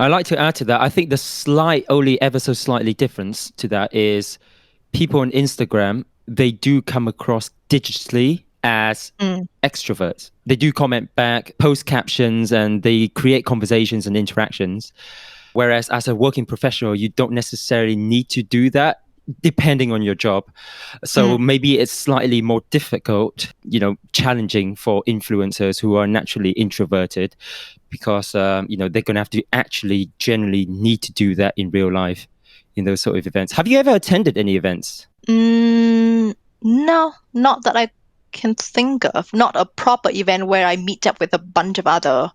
I'd like to add to that. I think the only ever so slightly difference to that is people on Instagram, they do come across digitally as extroverts. They do comment back, post captions, and they create conversations and interactions. Whereas as a working professional, you don't necessarily need to do that depending on your job. So maybe it's slightly more difficult, challenging for influencers who are naturally introverted, because they're going to have to actually generally need to do that in real life in those sort of events. Have you ever attended any events? No, not that I can think of. Not a proper event where I meet up with a bunch of other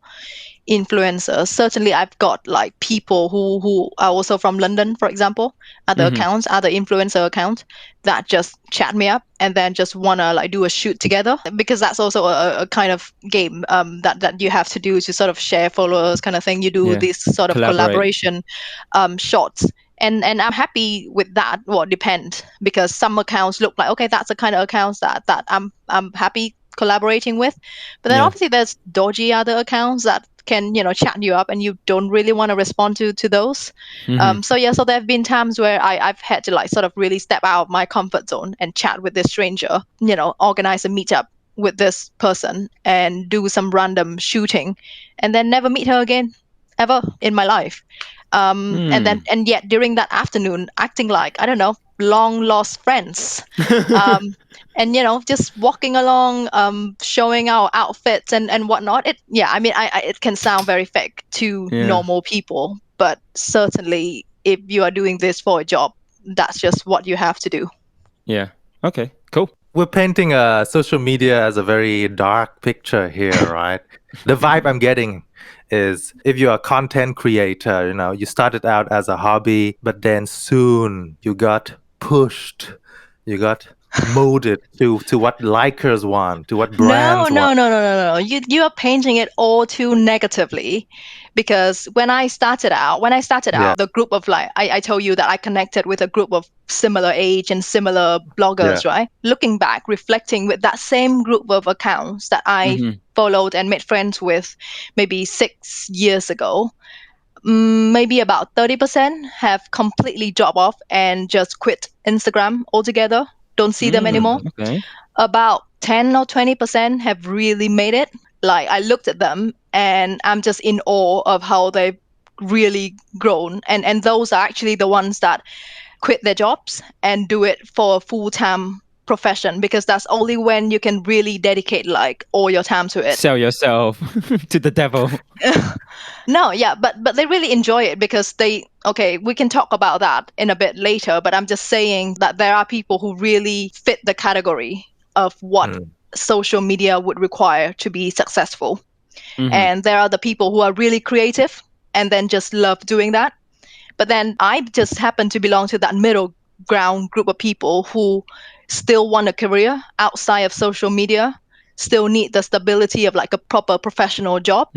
influencers. Certainly I've got like people who are also from London, for example, other accounts, other influencer accounts that just chat me up and then just wanna like do a shoot together, because that's also a kind of game that you have to do to sort of share followers kind of thing. You do this sort of collaboration shots. And I'm happy with that. Well, it depends, because some accounts look like, okay, that's the kind of accounts that I'm happy collaborating with. But then obviously there's dodgy other accounts that can, chat you up and you don't really want to respond to those. So there have been times where I've had to like sort of really step out of my comfort zone and chat with this stranger, organize a meetup with this person and do some random shooting and then never meet her again ever in my life. And yet during that afternoon, acting like, I don't know, long lost friends. And, just walking along, showing our outfits and whatnot. It can sound very fake to normal people, but certainly if you are doing this for a job, that's just what you have to do. Yeah. Okay, cool. We're painting social media as a very dark picture here, right? The vibe I'm getting is, if you're a content creator, you started out as a hobby, but then soon you got pushed, you got molded to what likers want, to what brands want. No. You are painting it all too negatively, because when I started out, the group of like, I told you that I connected with a group of similar age and similar bloggers, right? Looking back, reflecting with that same group of accounts that I followed and made friends with maybe 6 years ago, maybe about 30% have completely dropped off and just quit Instagram altogether. Don't see them anymore. Okay. About 10 or 20% have really made it. Like, I looked at them and I'm just in awe of how they've really grown. And those are actually the ones that quit their jobs and do it for a full-time profession, because that's only when you can really dedicate like all your time to it. Sell yourself to the devil. No, yeah, but they really enjoy it, because we can talk about that in a bit later, but I'm just saying that there are people who really fit the category of what social media would require to be successful. And there are the people who are really creative and then just love doing that. But then I just happen to belong to that middle ground group of people who still want a career outside of social media, still need the stability of like a proper professional job,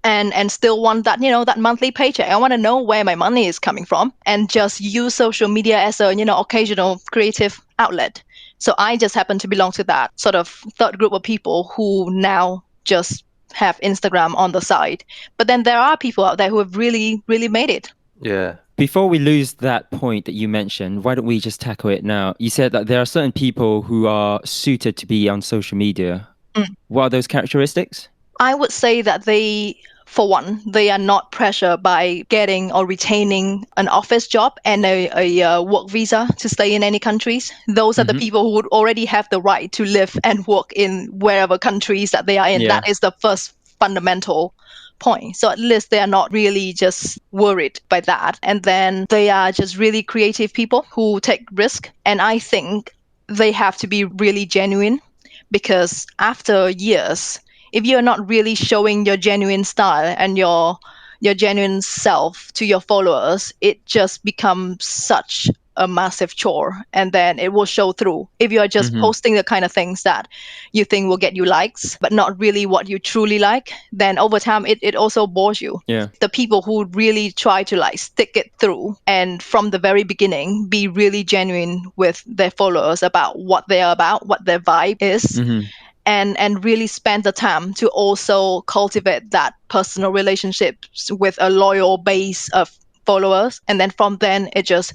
and still want that, that monthly paycheck. I want to know where my money is coming from and just use social media as a, occasional creative outlet. So I just happen to belong to that sort of third group of people who now just have Instagram on the side. But then there are people out there who have really, really made it. Yeah. Before we lose that point that you mentioned, why don't we just tackle it now? You said that there are certain people who are suited to be on social media. What are those characteristics? I would say that for one, they are not pressured by getting or retaining an office job and a work visa to stay in any countries. Those are the people who would already have the right to live and work in wherever countries that they are in. Yeah. That is the first fundamental point. So at least they are not really just worried by that. And then they are just really creative people who take risk. And I think they have to be really genuine, because after years, if you're not really showing your genuine style and your your genuine self to your followers, it just becomes such a massive chore, and then it will show through. If you are just posting the kind of things that you think will get you likes, but not really what you truly like, then over time it also bores you. Yeah. The people who really try to like stick it through and from the very beginning be really genuine with their followers about what they are about, what their vibe is, and really spend the time to also cultivate that personal relationships with a loyal base of followers, and then from then it just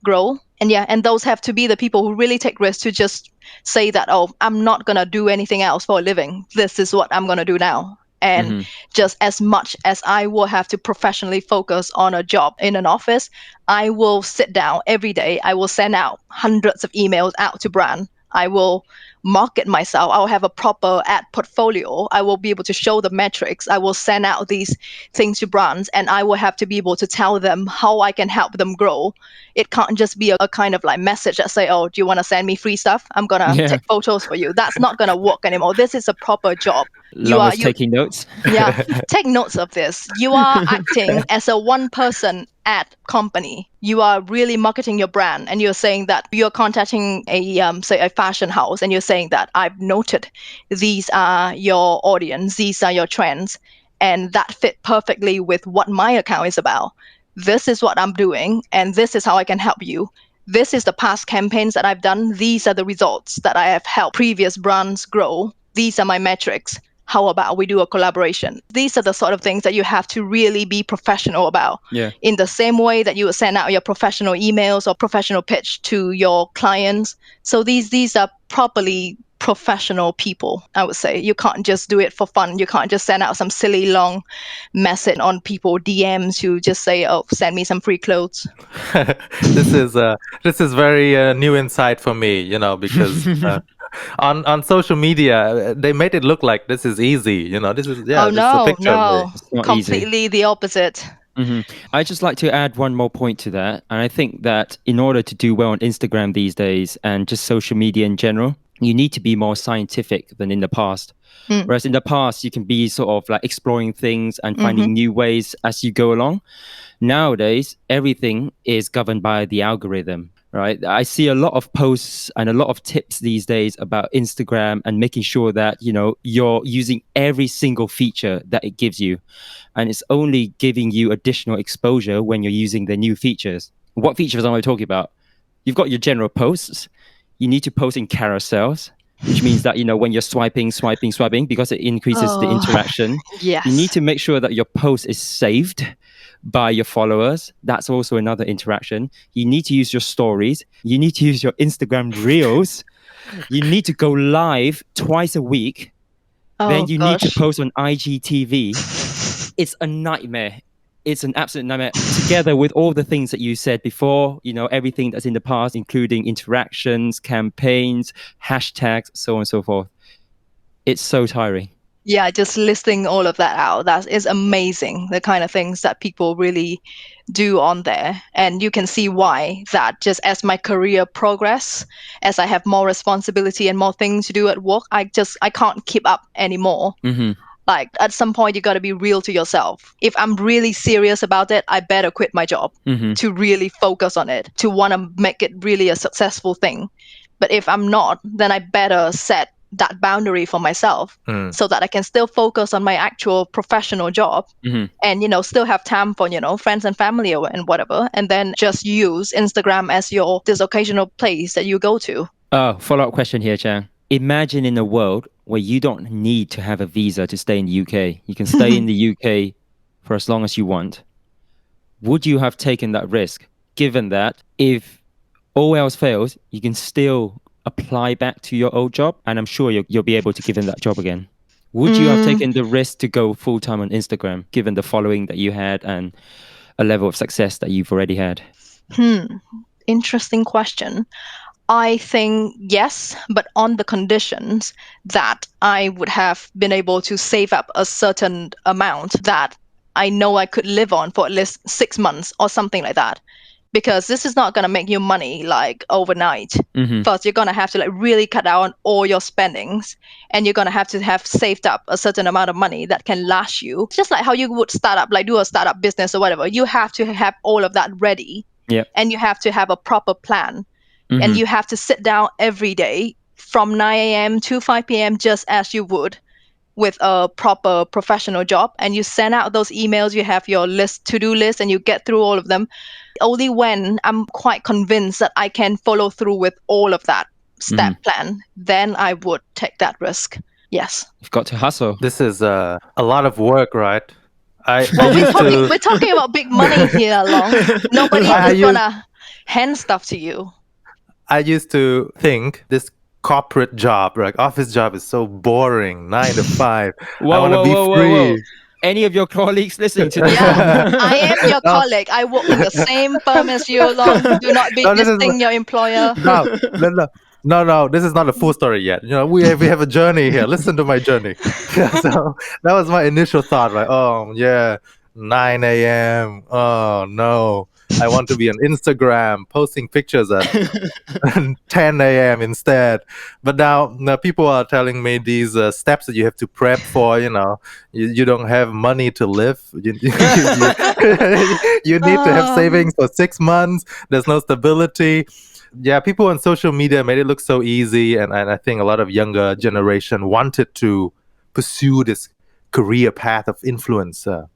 grow. And those have to be the people who really take risks to just say that, oh, I'm not gonna do anything else for a living, this is what I'm gonna do now. And just as much as I will have to professionally focus on a job in an office, I will sit down every day, I will send out hundreds of emails out to brand, I will market myself, I will have a proper ad portfolio, I will be able to show the metrics, I will send out these things to brands, and I will have to be able to tell them how I can help them grow. It can't just be a kind of like message that say, oh, do you want to send me free stuff? I'm gonna take photos for you. That's not gonna work anymore. This is a proper job. You taking notes. Yeah, take notes of this. You are acting as a one-person ad company. You are really marketing your brand, and you're saying that you're contacting say a fashion house, and you're saying that I've noted these are your audience, these are your trends, and that fit perfectly with what my account is about. This is what I'm doing, and this is how I can help you. This is the past campaigns that I've done. These are the results that I have helped previous brands grow. These are my metrics. How about we do a collaboration? These are the sort of things that you have to really be professional about. Yeah. In the same way that you would send out your professional emails or professional pitch to your clients. So these are properly professional people, I would say. You can't just do it for fun. You can't just send out some silly long message on people DMs who just say, oh, send me some free clothes. This is very new insight for me, because on social media they made it look like this is easy, this is this is a picture of me. It's not completely easy. The opposite. I'd just like to add one more point to that, and I think that in order to do well on Instagram these days and just social media in general, you need to be more scientific than in the past. Whereas in the past, you can be sort of like exploring things and finding new ways as you go along. Nowadays, everything is governed by the algorithm, right? I see a lot of posts and a lot of tips these days about Instagram and making sure that, you're using every single feature that it gives you. And it's only giving you additional exposure when you're using the new features. What features am I talking about? You've got your general posts. You need to post in carousels, which means that, when you're swiping, because it increases the interaction. Yes. You need to make sure that your post is saved by your followers. That's also another interaction. You need to use your stories. You need to use your Instagram reels. You need to go live twice a week. Then you need to post on IGTV. It's a nightmare. It's an absolute nightmare. Together with all the things that you said before, everything that's in the past, including interactions, campaigns, hashtags, so on and so forth. It's so tiring. Yeah, just listing all of that out. That is amazing, the kind of things that people really do on there. And you can see why that just as my career progress, as I have more responsibility and more things to do at work, I can't keep up anymore. Like at some point, you got to be real to yourself. If I'm really serious about it, I better quit my job to really focus on it, to want to make it really a successful thing. But if I'm not, then I better set that boundary for myself so that I can still focus on my actual professional job and, still have time for, friends and family and whatever. And then just use Instagram as this occasional place that you go to. Oh, follow-up question here, Chang. Imagine in a world where you don't need to have a visa to stay in the UK. You can stay in the UK for as long as you want. Would you have taken that risk, given that if all else fails, you can still apply back to your old job, and I'm sure you'll be able to give him that job again? Would you have taken the risk to go full-time on Instagram, given the following that you had and a level of success that you've already had? Interesting question. I think yes, but on the conditions that I would have been able to save up a certain amount that I know I could live on for at least 6 months or something like that. because this is not going to make you money like overnight. Mhm. First, you're going to have to like really cut down all your spendings, and you're going to have saved up a certain amount of money that can last you. Just like how you would start up, like do a startup business or whatever, you have to have all of that ready. Yep. And you have to have a proper plan. Mhm. And you have to sit down every day from 9 a.m. to 5 p.m. just as you would with a proper professional job, and you send out those emails, you have your to-do list, and you get through all of them. Only when I'm quite convinced that I can follow through with all of that step plan, then I would take that risk. Yes. You've got to hustle. This is a lot of work, right? We're talking about big money here, Long. Nobody is gonna hand stuff to you. I used to think this corporate job, like office job, is so boring, 9 to 5. I want to be free. Any of your colleagues listening to this? Yeah, I am your colleague. I work in the same firm as you, Long. Do not be dissing your employer. No, this is not a full story yet. You know, we have a journey here. Listen to my journey. So that was my initial thought, like, oh yeah, 9 a.m. Oh no, I want to be on Instagram posting pictures at 10 a.m. instead. But now people are telling me these steps that you have to prep for. You know, you don't have money to live. You need to have savings for 6 months. There's no stability. Yeah, people on social media made it look so easy, and I think a lot of younger generation wanted to pursue this career path of influencer.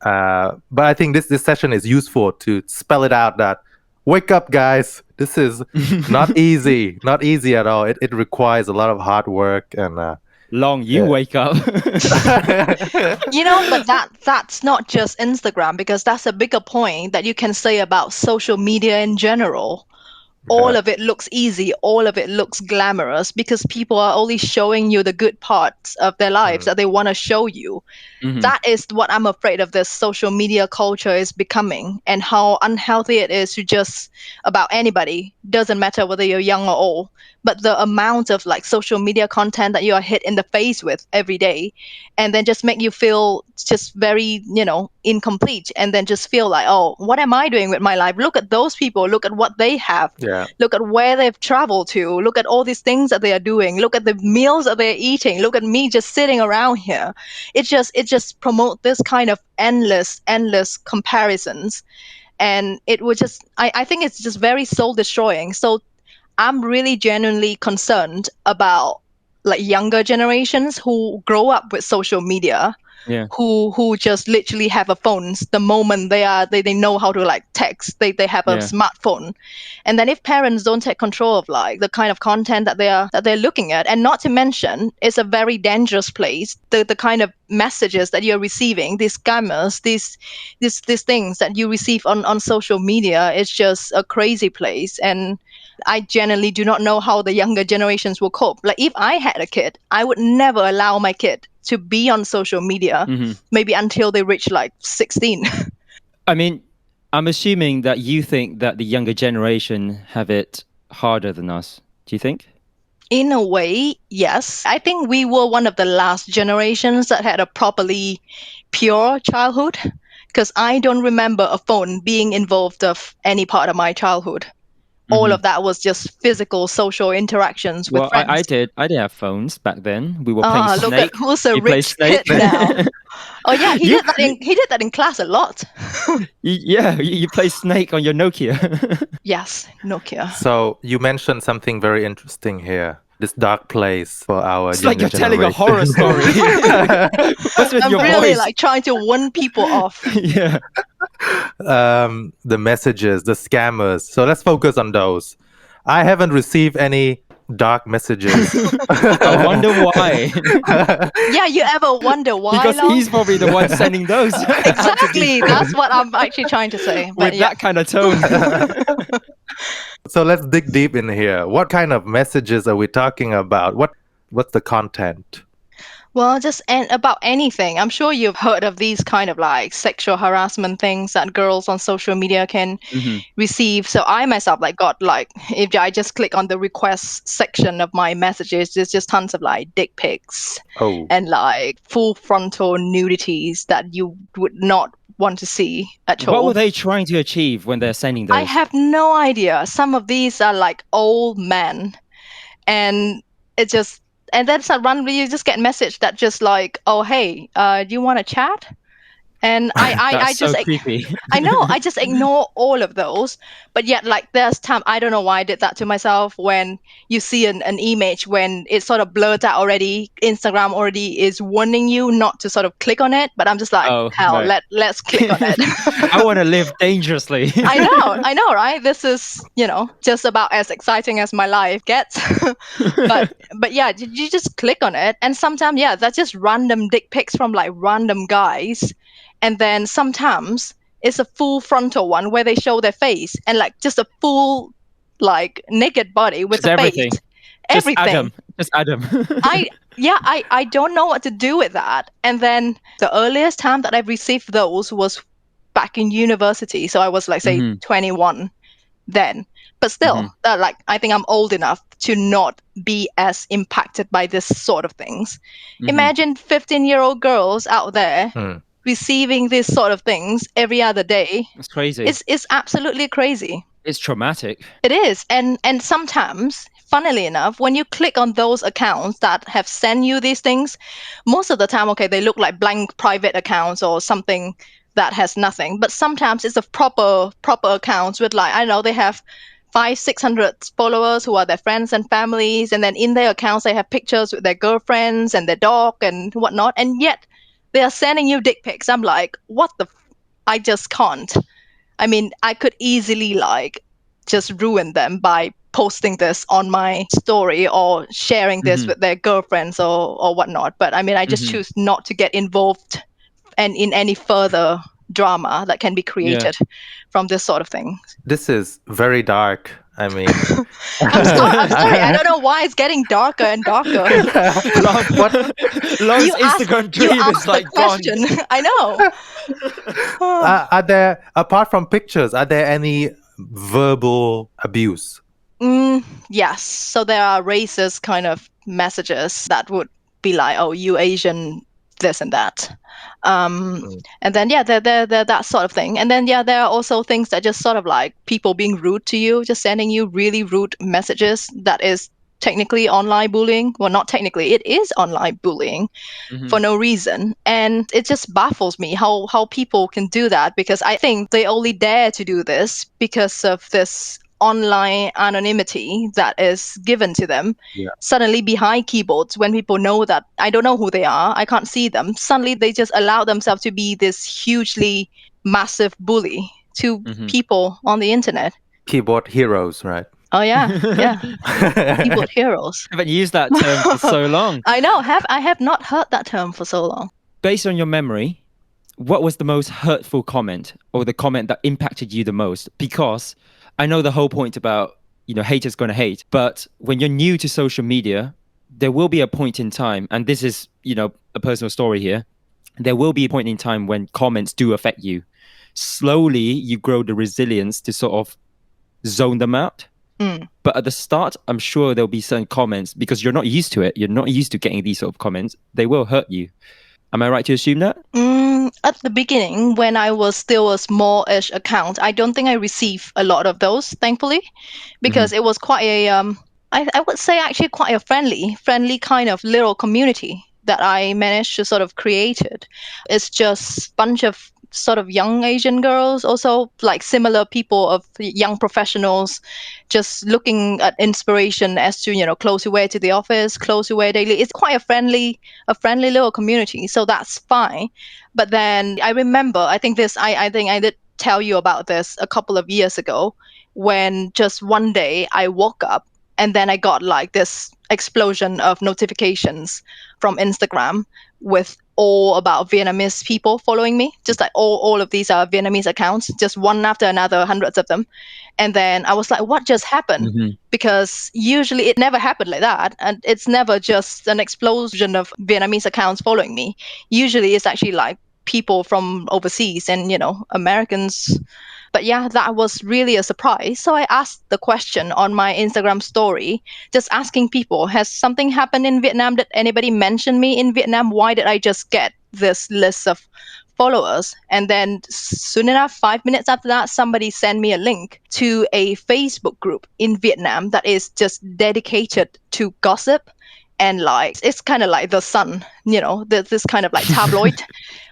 But I think this session is useful to spell it out that wake up, guys. This is not easy, not easy at all. It requires a lot of hard work and. Long, wake up. But that's not just Instagram, because that's a bigger point that you can say about social media in general. All of it looks easy, all of it looks glamorous, because people are only showing you the good parts of their lives that they want to show you. That is what I'm afraid of this social media culture is becoming, and how unhealthy it is to just about anybody, doesn't matter whether you're young or old, but the amount of like social media content that you are hit in the face with every day, and then just make you feel just very, incomplete, and then just feel like, oh, what am I doing with my life? Look at those people, look at what they have, look at where they've traveled to, look at all these things that they are doing, look at the meals that they're eating, look at me just sitting around here. It just promote this kind of endless comparisons, and it would just I think it's just very soul destroying. So I'm really genuinely concerned about like younger generations who grow up with social media, who just literally have a phone the moment they know how to like text, they have a smartphone. And then if parents don't take control of like the kind of content that they're looking at, and not to mention it's a very dangerous place, the kind of messages that you're receiving, these scammers, these things that you receive on social media, it's just a crazy place. And I genuinely do not know how the younger generations will cope. Like if I had a kid, I would never allow my kid to be on social media, maybe until they reach like 16. I mean, I'm assuming that you think that the younger generation have it harder than us. Do you think? In a way, yes. I think we were one of the last generations that had a properly pure childhood, because I don't remember a phone being involved of any part of my childhood. All of that was just physical social interactions with friends. I did have phones back then. We were playing Snake. Look at who's a rich kid now. Oh yeah, he did that in class a lot. You play Snake on your Nokia. Yes, Nokia. So you mentioned something very interesting here. This dark place for our It's like you're telling a horror story. What's with I'm your really voice? like trying to warn people off. Yeah. The messages, the scammers. So let's focus on those. I haven't received any dark messages. I wonder why. Yeah, you ever wonder why? Because Long? he's probably the one sending those. Exactly. That's what I'm actually trying to say. But With that kind of tone. So let's dig deep in here. What kind of messages are we talking about? What's the content? Well, just about anything. I'm sure you've heard of these kind of like sexual harassment things that girls on social media can receive. So I myself got if I just click on the request section of my messages, there's just tons of like dick pics and like full frontal nudities that you would not want to see at all. What were they trying to achieve when they're sending those? I have no idea. Some of these are like old men, and it just, and then randomly you just get a message that just like, oh, hey, do you want to chat? And I That's so just creepy. I know, I just ignore all of those. But yet, like, there's time, I don't know why I did that to myself, when you see an image, when it's sort of blurred out already, Instagram already is warning you not to sort of click on it. But I'm just like, hell, right. let's click on it. I want to live dangerously. I know, right? This is, just about as exciting as my life gets. but yeah, you just click on it. And sometimes, yeah, that's just random dick pics from like random guys. And then sometimes it's a full frontal one where they show their face and like just a full like naked body with Just everything. face. Just Everything. Just Adam. I don't know what to do with that. And then the earliest time that I've received those was back in university. So I was like, say, 21 then. But still, like, I think I'm old enough to not be as impacted by this sort of things. Imagine 15-year-old girls out there receiving these sort of things every other day. It's crazy. It's absolutely crazy. It's traumatic. It is. And sometimes, funnily enough, when you click on those accounts that have sent you these things, most of the time, okay, they look like blank private accounts or something that has nothing. But sometimes it's a proper accounts with, like, I don't know, they have 500-600 followers who are their friends and families. And then in their accounts, they have pictures with their girlfriends and their dog and whatnot. And yet they are sending you dick pics. I'm like, what the? I just can't. I mean, I could easily like just ruin them by posting this on my story or sharing this with their girlfriends or whatnot. But I mean, I just choose not to get involved and in any further drama that can be created from this sort of thing. This is very dark. I mean, I'm sorry. I don't know why it's getting darker and darker. Long's Instagram dream is like gone. I know. Are there, apart from pictures, are there any verbal abuse? Yes. So there are racist kind of messages that would be like, "Oh, you Asian, this and that." And then they're that sort of thing. And then there are also things that just sort of like people being rude to you, just sending you really rude messages. That is technically online bullying. Well, not technically, it is online bullying for no reason. And it just baffles me how people can do that, because I think they only dare to do this because of this online anonymity that is given to them. Suddenly behind keyboards, when people know that I don't know who they are, I can't see them, suddenly they just allow themselves to be this hugely massive bully to people on the internet. Keyboard heroes, right? Oh yeah. Keyboard heroes. I haven't used that term for so long. I know. I have not heard that term for so long. Based on your memory, what was the most hurtful comment or the comment that impacted you the most? Because I know the whole point about, haters gonna hate, but when you're new to social media, there will be a point in time, and this is, a personal story here, there will be a point in time when comments do affect you. Slowly, you grow the resilience to sort of zone them out. But at the start, I'm sure there'll be certain comments, because you're not used to it. You're not used to getting these sort of comments. They will hurt you. Am I right to assume that? At the beginning, when I was still a small-ish account, I don't think I received a lot of those, thankfully, because it was quite a, I would say actually quite a friendly kind of little community that I managed to sort of create it. It's just a bunch of sort of young Asian girls, also like similar people of young professionals, just looking at inspiration as to, clothes you wear to the office, clothes you wear daily. It's quite a friendly little community. So that's fine. But then I remember, I think I did tell you about this a couple of years ago, when just one day I woke up and then I got like this explosion of notifications from Instagram with all about Vietnamese people following me. Just like all of these are Vietnamese accounts, just one after another, hundreds of them. And then I was like, what just happened? Because usually it never happened like that. And it's never just an explosion of Vietnamese accounts following me. Usually it's actually like people from overseas and, Americans. But yeah, that was really a surprise. So I asked the question on my Instagram story, just asking people, has something happened in Vietnam? Did anybody mention me in Vietnam? Why did I just get this list of followers. And then soon enough, 5 minutes after that, somebody sent me a link to a Facebook group in Vietnam that is just dedicated to gossip. And like, it's kind of like The Sun, this kind of like tabloid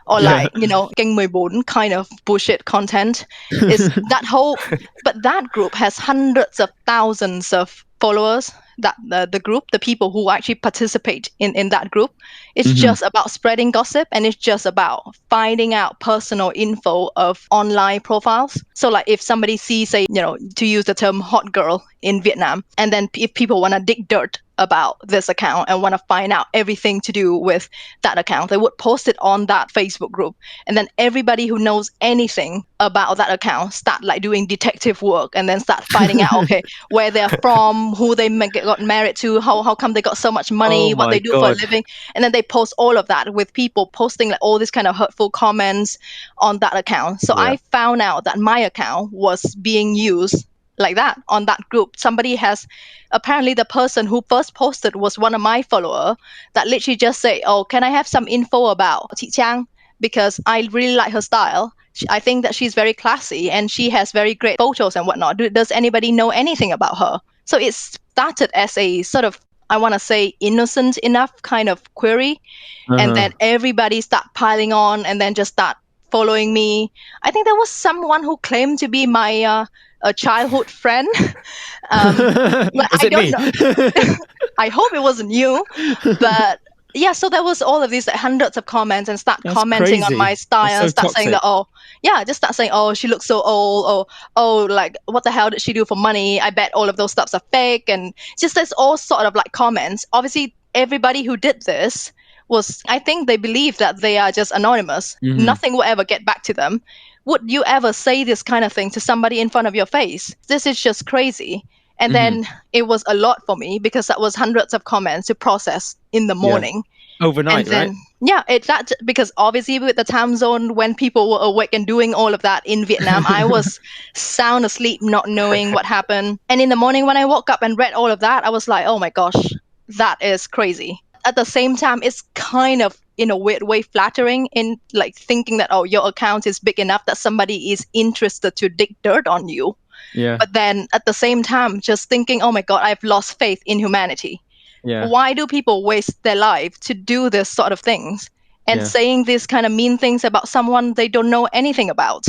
or like, Kênh 14 kind of bullshit content is that whole, but that group has hundreds of thousands of followers. That the group, the people who actually participate in that group, it's just about spreading gossip, and it's just about finding out personal info of online profiles. So like if somebody sees, say, to use the term hot girl in Vietnam, and then if people want to dig dirt about this account and want to find out everything to do with that account, they would post it on that Facebook group. And then everybody who knows anything about that account start like doing detective work and then start finding out, okay, where they're from, who they got married to, how come they got so much money, what they do for a living. And then they post all of that with people posting like all these kind of hurtful comments on that account. So I found out that my account was being used like that on that group. Somebody has, apparently the person who first posted was one of my followers that literally just say, oh, can I have some info about Chị Trang? Because I really like her style. I think that she's very classy and she has very great photos and whatnot. Does anybody know anything about her? So it started as a sort of, I want to say, innocent enough kind of query. And then everybody start piling on and then just start following me. I think there was someone who claimed to be my a childhood friend. But I don't know. I hope it wasn't you. But yeah, so there was all of these like, hundreds of comments and start commenting crazy. on my style and start saying that, just start saying, oh, she looks so old, or oh, like what the hell did she do for money? I bet all of those stuffs are fake. And just there's all sort of like comments. Obviously, everybody who did this was, I think they believe that they are just anonymous. Nothing will ever get back to them. Would you ever say this kind of thing to somebody in front of your face? This is just crazy. And then it was a lot for me because that was hundreds of comments to process in the morning. Overnight, and then, right? Yeah, because obviously with the time zone, when people were awake and doing all of that in Vietnam, I was sound asleep, not knowing what happened. And in the morning when I woke up and read all of that, I was like, oh my gosh, that is crazy. At the same time, it's kind of, in a weird way, flattering in like thinking that, oh, your account is big enough that somebody is interested to dig dirt on you. Yeah. But then at the same time, just thinking, oh my God, I've lost faith in humanity. Yeah. Why do people waste their life to do this sort of things and saying these kind of mean things about someone they don't know anything about?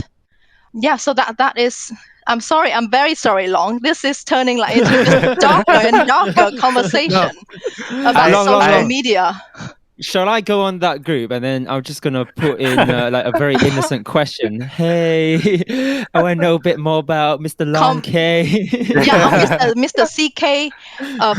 Yeah, so that is, I'm sorry, I'm very sorry, Long. This is turning like into just darker and darker conversation about social media. Shall I go on that group and then I'm just gonna put in like a very innocent question? Hey, I want to know a bit more about Mr. Long K. Mr. CK of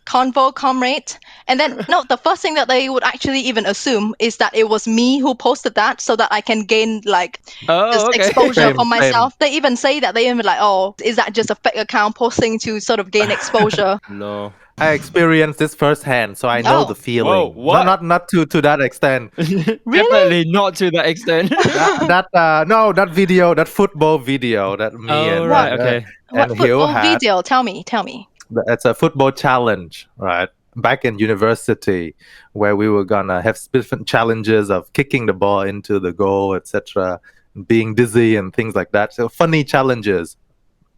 Convo Comrades. And then the first thing that they would actually even assume is that it was me who posted that so that I can gain like exposure for myself. They even say that, they even like, oh, is that just a fake account posting to sort of gain exposure? No. I experienced this firsthand, so I know the feeling. Whoa, not to that extent. Really? Definitely not to that extent. that video, that football video that me and What football video? Tell me. It's a football challenge, right? Back in university, where we were gonna have different challenges of kicking the ball into the goal, etc., being dizzy and things like that. So funny challenges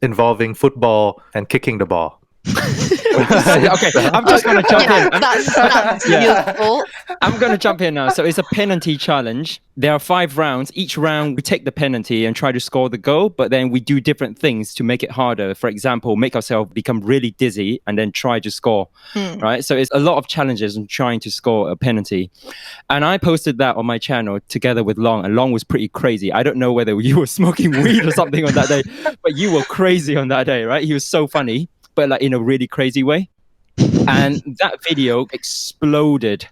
involving football and kicking the ball. Okay, I'm just gonna jump in. That's useful. I'm gonna jump in now. So it's a penalty challenge. There are 5 rounds. Each round we take the penalty and try to score the goal, but then we do different things to make it harder. For example, make ourselves become really dizzy and then try to score. Right? So it's a lot of challenges in trying to score a penalty. And I posted that on my channel together with Long, and Long was pretty crazy. I don't know whether you were smoking weed or something on that day, but you were crazy on that day, right? He was so funny, but like in a really crazy way. And that video exploded.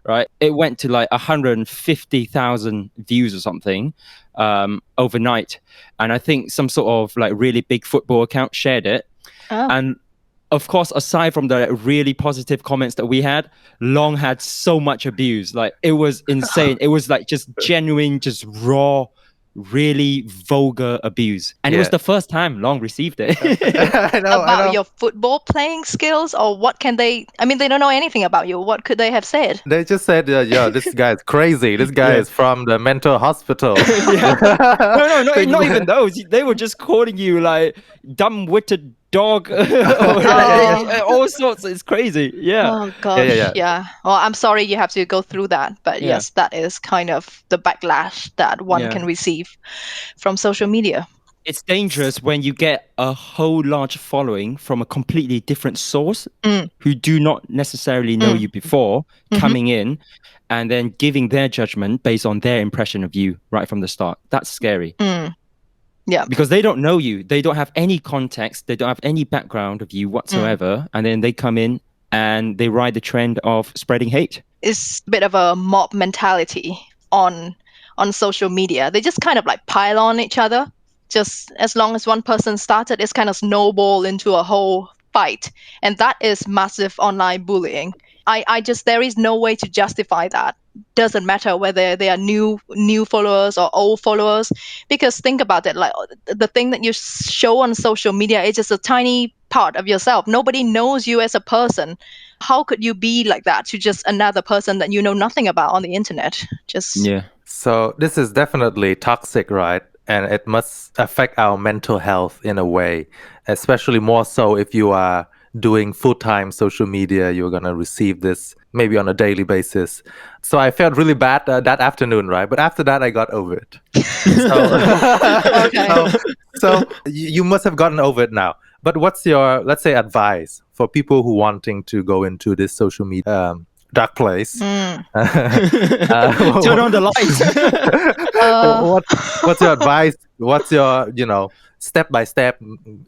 Right, it went to like 150,000 views or something overnight. And I think some sort of like really big football account shared it. And of course, aside from the really positive comments that we had, Long had so much abuse. Like, it was insane. It was like just genuine, just raw really vulgar abuse. And it was the first time Long received it. I know. About your football playing skills, or what can they? I mean, they don't know anything about you. What could they have said? They just said, "Yeah, this guy is crazy. This guy is from the mental hospital." No, not even those. They were just calling you like dumb-witted dog, all sorts. It's crazy. Yeah. Oh gosh, yeah. Well, I'm sorry you have to go through that, but Yeah. yes, that is kind of the backlash that one can receive from social media. It's dangerous when you get a whole large following from a completely different source who do not necessarily know you before coming in and then giving their judgment based on their impression of you right from the start. That's scary. Yeah. Because they don't know you. They don't have any context. They don't have any background of you whatsoever. And then they come in and they ride the trend of spreading hate. It's a bit of a mob mentality on social media. They just kind of like pile on each other. Just as long as one person started, it's kind of snowball into a whole fight. And that is massive online bullying. There is no way to justify that. Doesn't matter whether they are new followers or old followers, because think about it, like the thing that you show on social media is just a tiny part of yourself. Nobody knows you as a person. How could you be like that to just another person that you know nothing about on the internet? So this is definitely toxic, right? And it must affect our mental health in a way, especially more so if you are doing full-time social media. You're going to receive this maybe on a daily basis. So I felt really bad that afternoon, right? But after that, I got over it. So you must have gotten over it now. But what's your, let's say, advice for people who wanting to go into this social media dark place? Turn on the lights. What's your advice? What's your, step by step,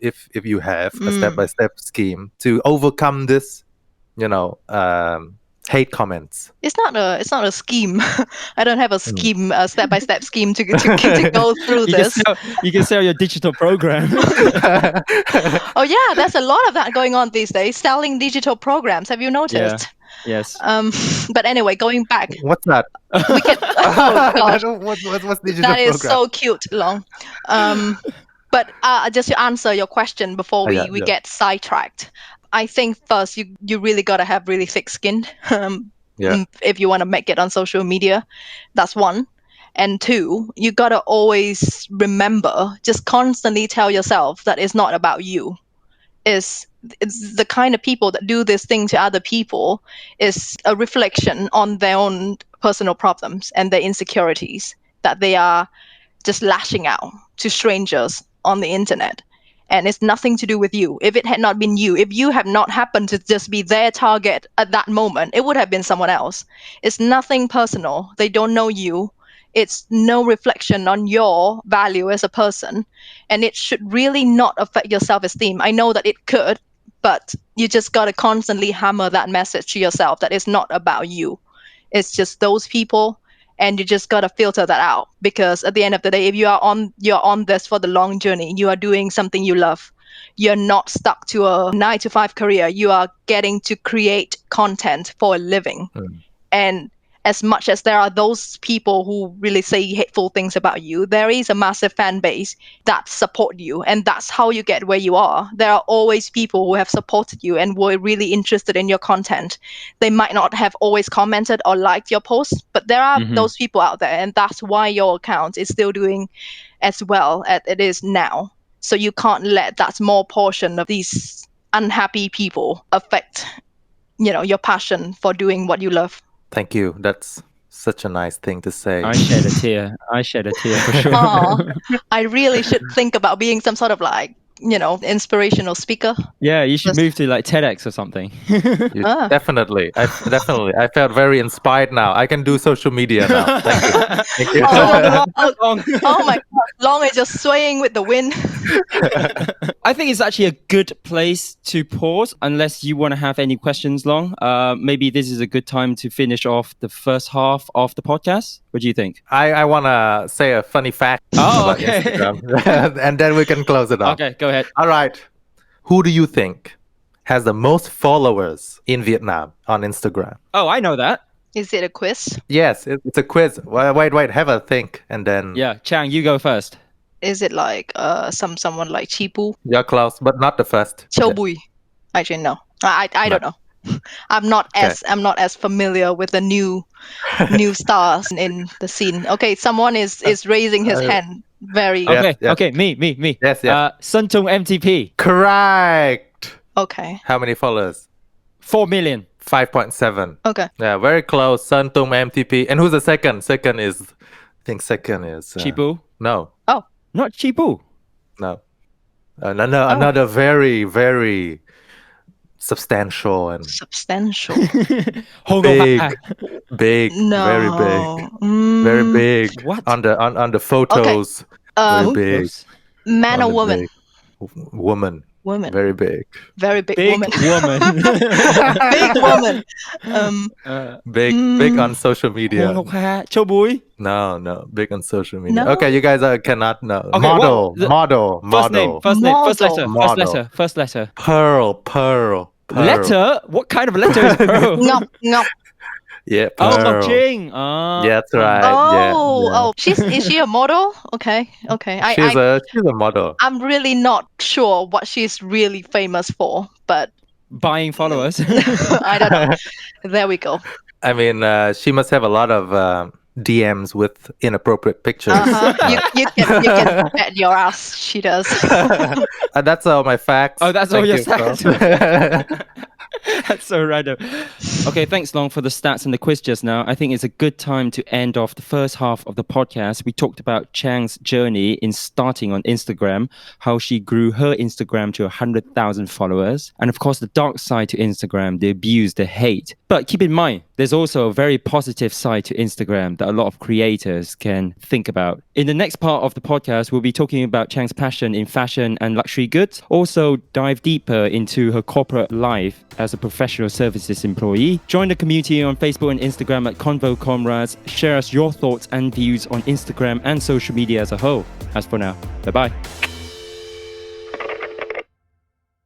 if you have a step by step scheme to overcome this, hate comments? It's not a scheme. I don't have a scheme, a step by step scheme to go through this. You can sell your digital program. Oh yeah, there's a lot of that going on these days. Selling digital programs. Have you noticed? Yeah. Yes. But anyway, going back. What's that? We can. Oh gosh. What's digital That is program? so cute, Long. But just to answer your question before we get sidetracked, I think first you really gotta have really thick skin. If you want to make it on social media, that's one. And two, you gotta always remember, just constantly tell yourself that it's not about you. It's the kind of people that do this thing to other people is a reflection on their own personal problems and their insecurities that they are just lashing out to strangers on the internet. And it's nothing to do with you. If it had not been you, if you have not happened to just be their target at that moment, it would have been someone else. It's nothing personal. They don't know you. It's no reflection on your value as a person. And it should really not affect your self-esteem. I know that it could, but you just got to constantly hammer that message to yourself that it's not about you. It's just those people. And you just got to filter that out, because at the end of the day, if you're on this for the long journey, you are doing something you love. You're not stuck to a 9-to-5 career. You are getting to create content for a living. And as much as there are those people who really say hateful things about you, there is a massive fan base that support you. And that's how you get where you are. There are always people who have supported you and were really interested in your content. They might not have always commented or liked your posts, but there are those people out there. And that's why your account is still doing as well as it is now. So you can't let that small portion of these unhappy people affect, your passion for doing what you love. Thank you. That's such a nice thing to say. I shed a tear for sure. I really should think about being some sort of inspirational speaker. Yeah, you should move to TEDx or something. Definitely. I felt very inspired now. I can do social media now. Thank you. Oh my God. Long is just swaying with the wind. I think it's actually a good place to pause unless you want to have any questions, Long. Maybe this is a good time to finish off the first half of the podcast. What do you think? I want to say a funny fact about Instagram. And then we can close it off. Okay, go ahead. All right. Who do you think has the most followers in Vietnam on Instagram? Oh, I know that. Is it a quiz? Yes, it's a quiz. Wait, have a think, and then Yeah, Chang, you go first. Is it like someone like Chibu? you're close, but not the first. Yeah. Chobui? Actually, no. I don't know. I'm not as familiar with the new stars in the scene. Okay, someone is raising his hand. Very Yes, Okay, me. Yes. Sun Tung MTP, Correct. okay. How many followers? 4 million. 5.7. Okay. Yeah, very close. Sun Tung MTP. And who's the second? Second is Chibu? No. Oh, Not Chibu. No. Another very, very substantial and substantial. big, big, No. very big, very big. What? On the photos, very big. Photos. Man on or the woman? big. Woman, Woman. very big, Very big, Big woman. woman. Big woman. big on social media. Châu Bùi. No, big on social media. No. Okay, you guys cannot know. Okay, Model, what- model, First name, model. first name, first letter, Model. first letter. Pearl. Letter? What kind of letter is pearl? Ngọc. Yeah, Oh, pearl. Ngọc Trinh. Yeah, that's right. Oh, is she a model? Okay. She's a model. I'm really not sure what she's really famous for, but Buying followers. I don't know. There we go. I mean, she must have a lot of DMs with inappropriate pictures. You can bet your ass she does. That's all my facts. Oh, that's all Thank your you, facts. bro. That's so random. Okay, thanks, Long, for the stats and the quiz just now. I think it's a good time to end off the first half of the podcast. We talked about Chang's journey in starting on Instagram, how she grew her Instagram to 100,000 followers, and of course, the dark side to Instagram, the abuse, the hate. But keep in mind, there's also a very positive side to Instagram that a lot of creators can think about. In the next part of the podcast, we'll be talking about Chang's passion in fashion and luxury goods, also dive deeper into her corporate life as a professional services employee. Join the community on Facebook and Instagram at Convo Comrades. Share us your thoughts and views on Instagram and social media as a whole. As for now, bye-bye.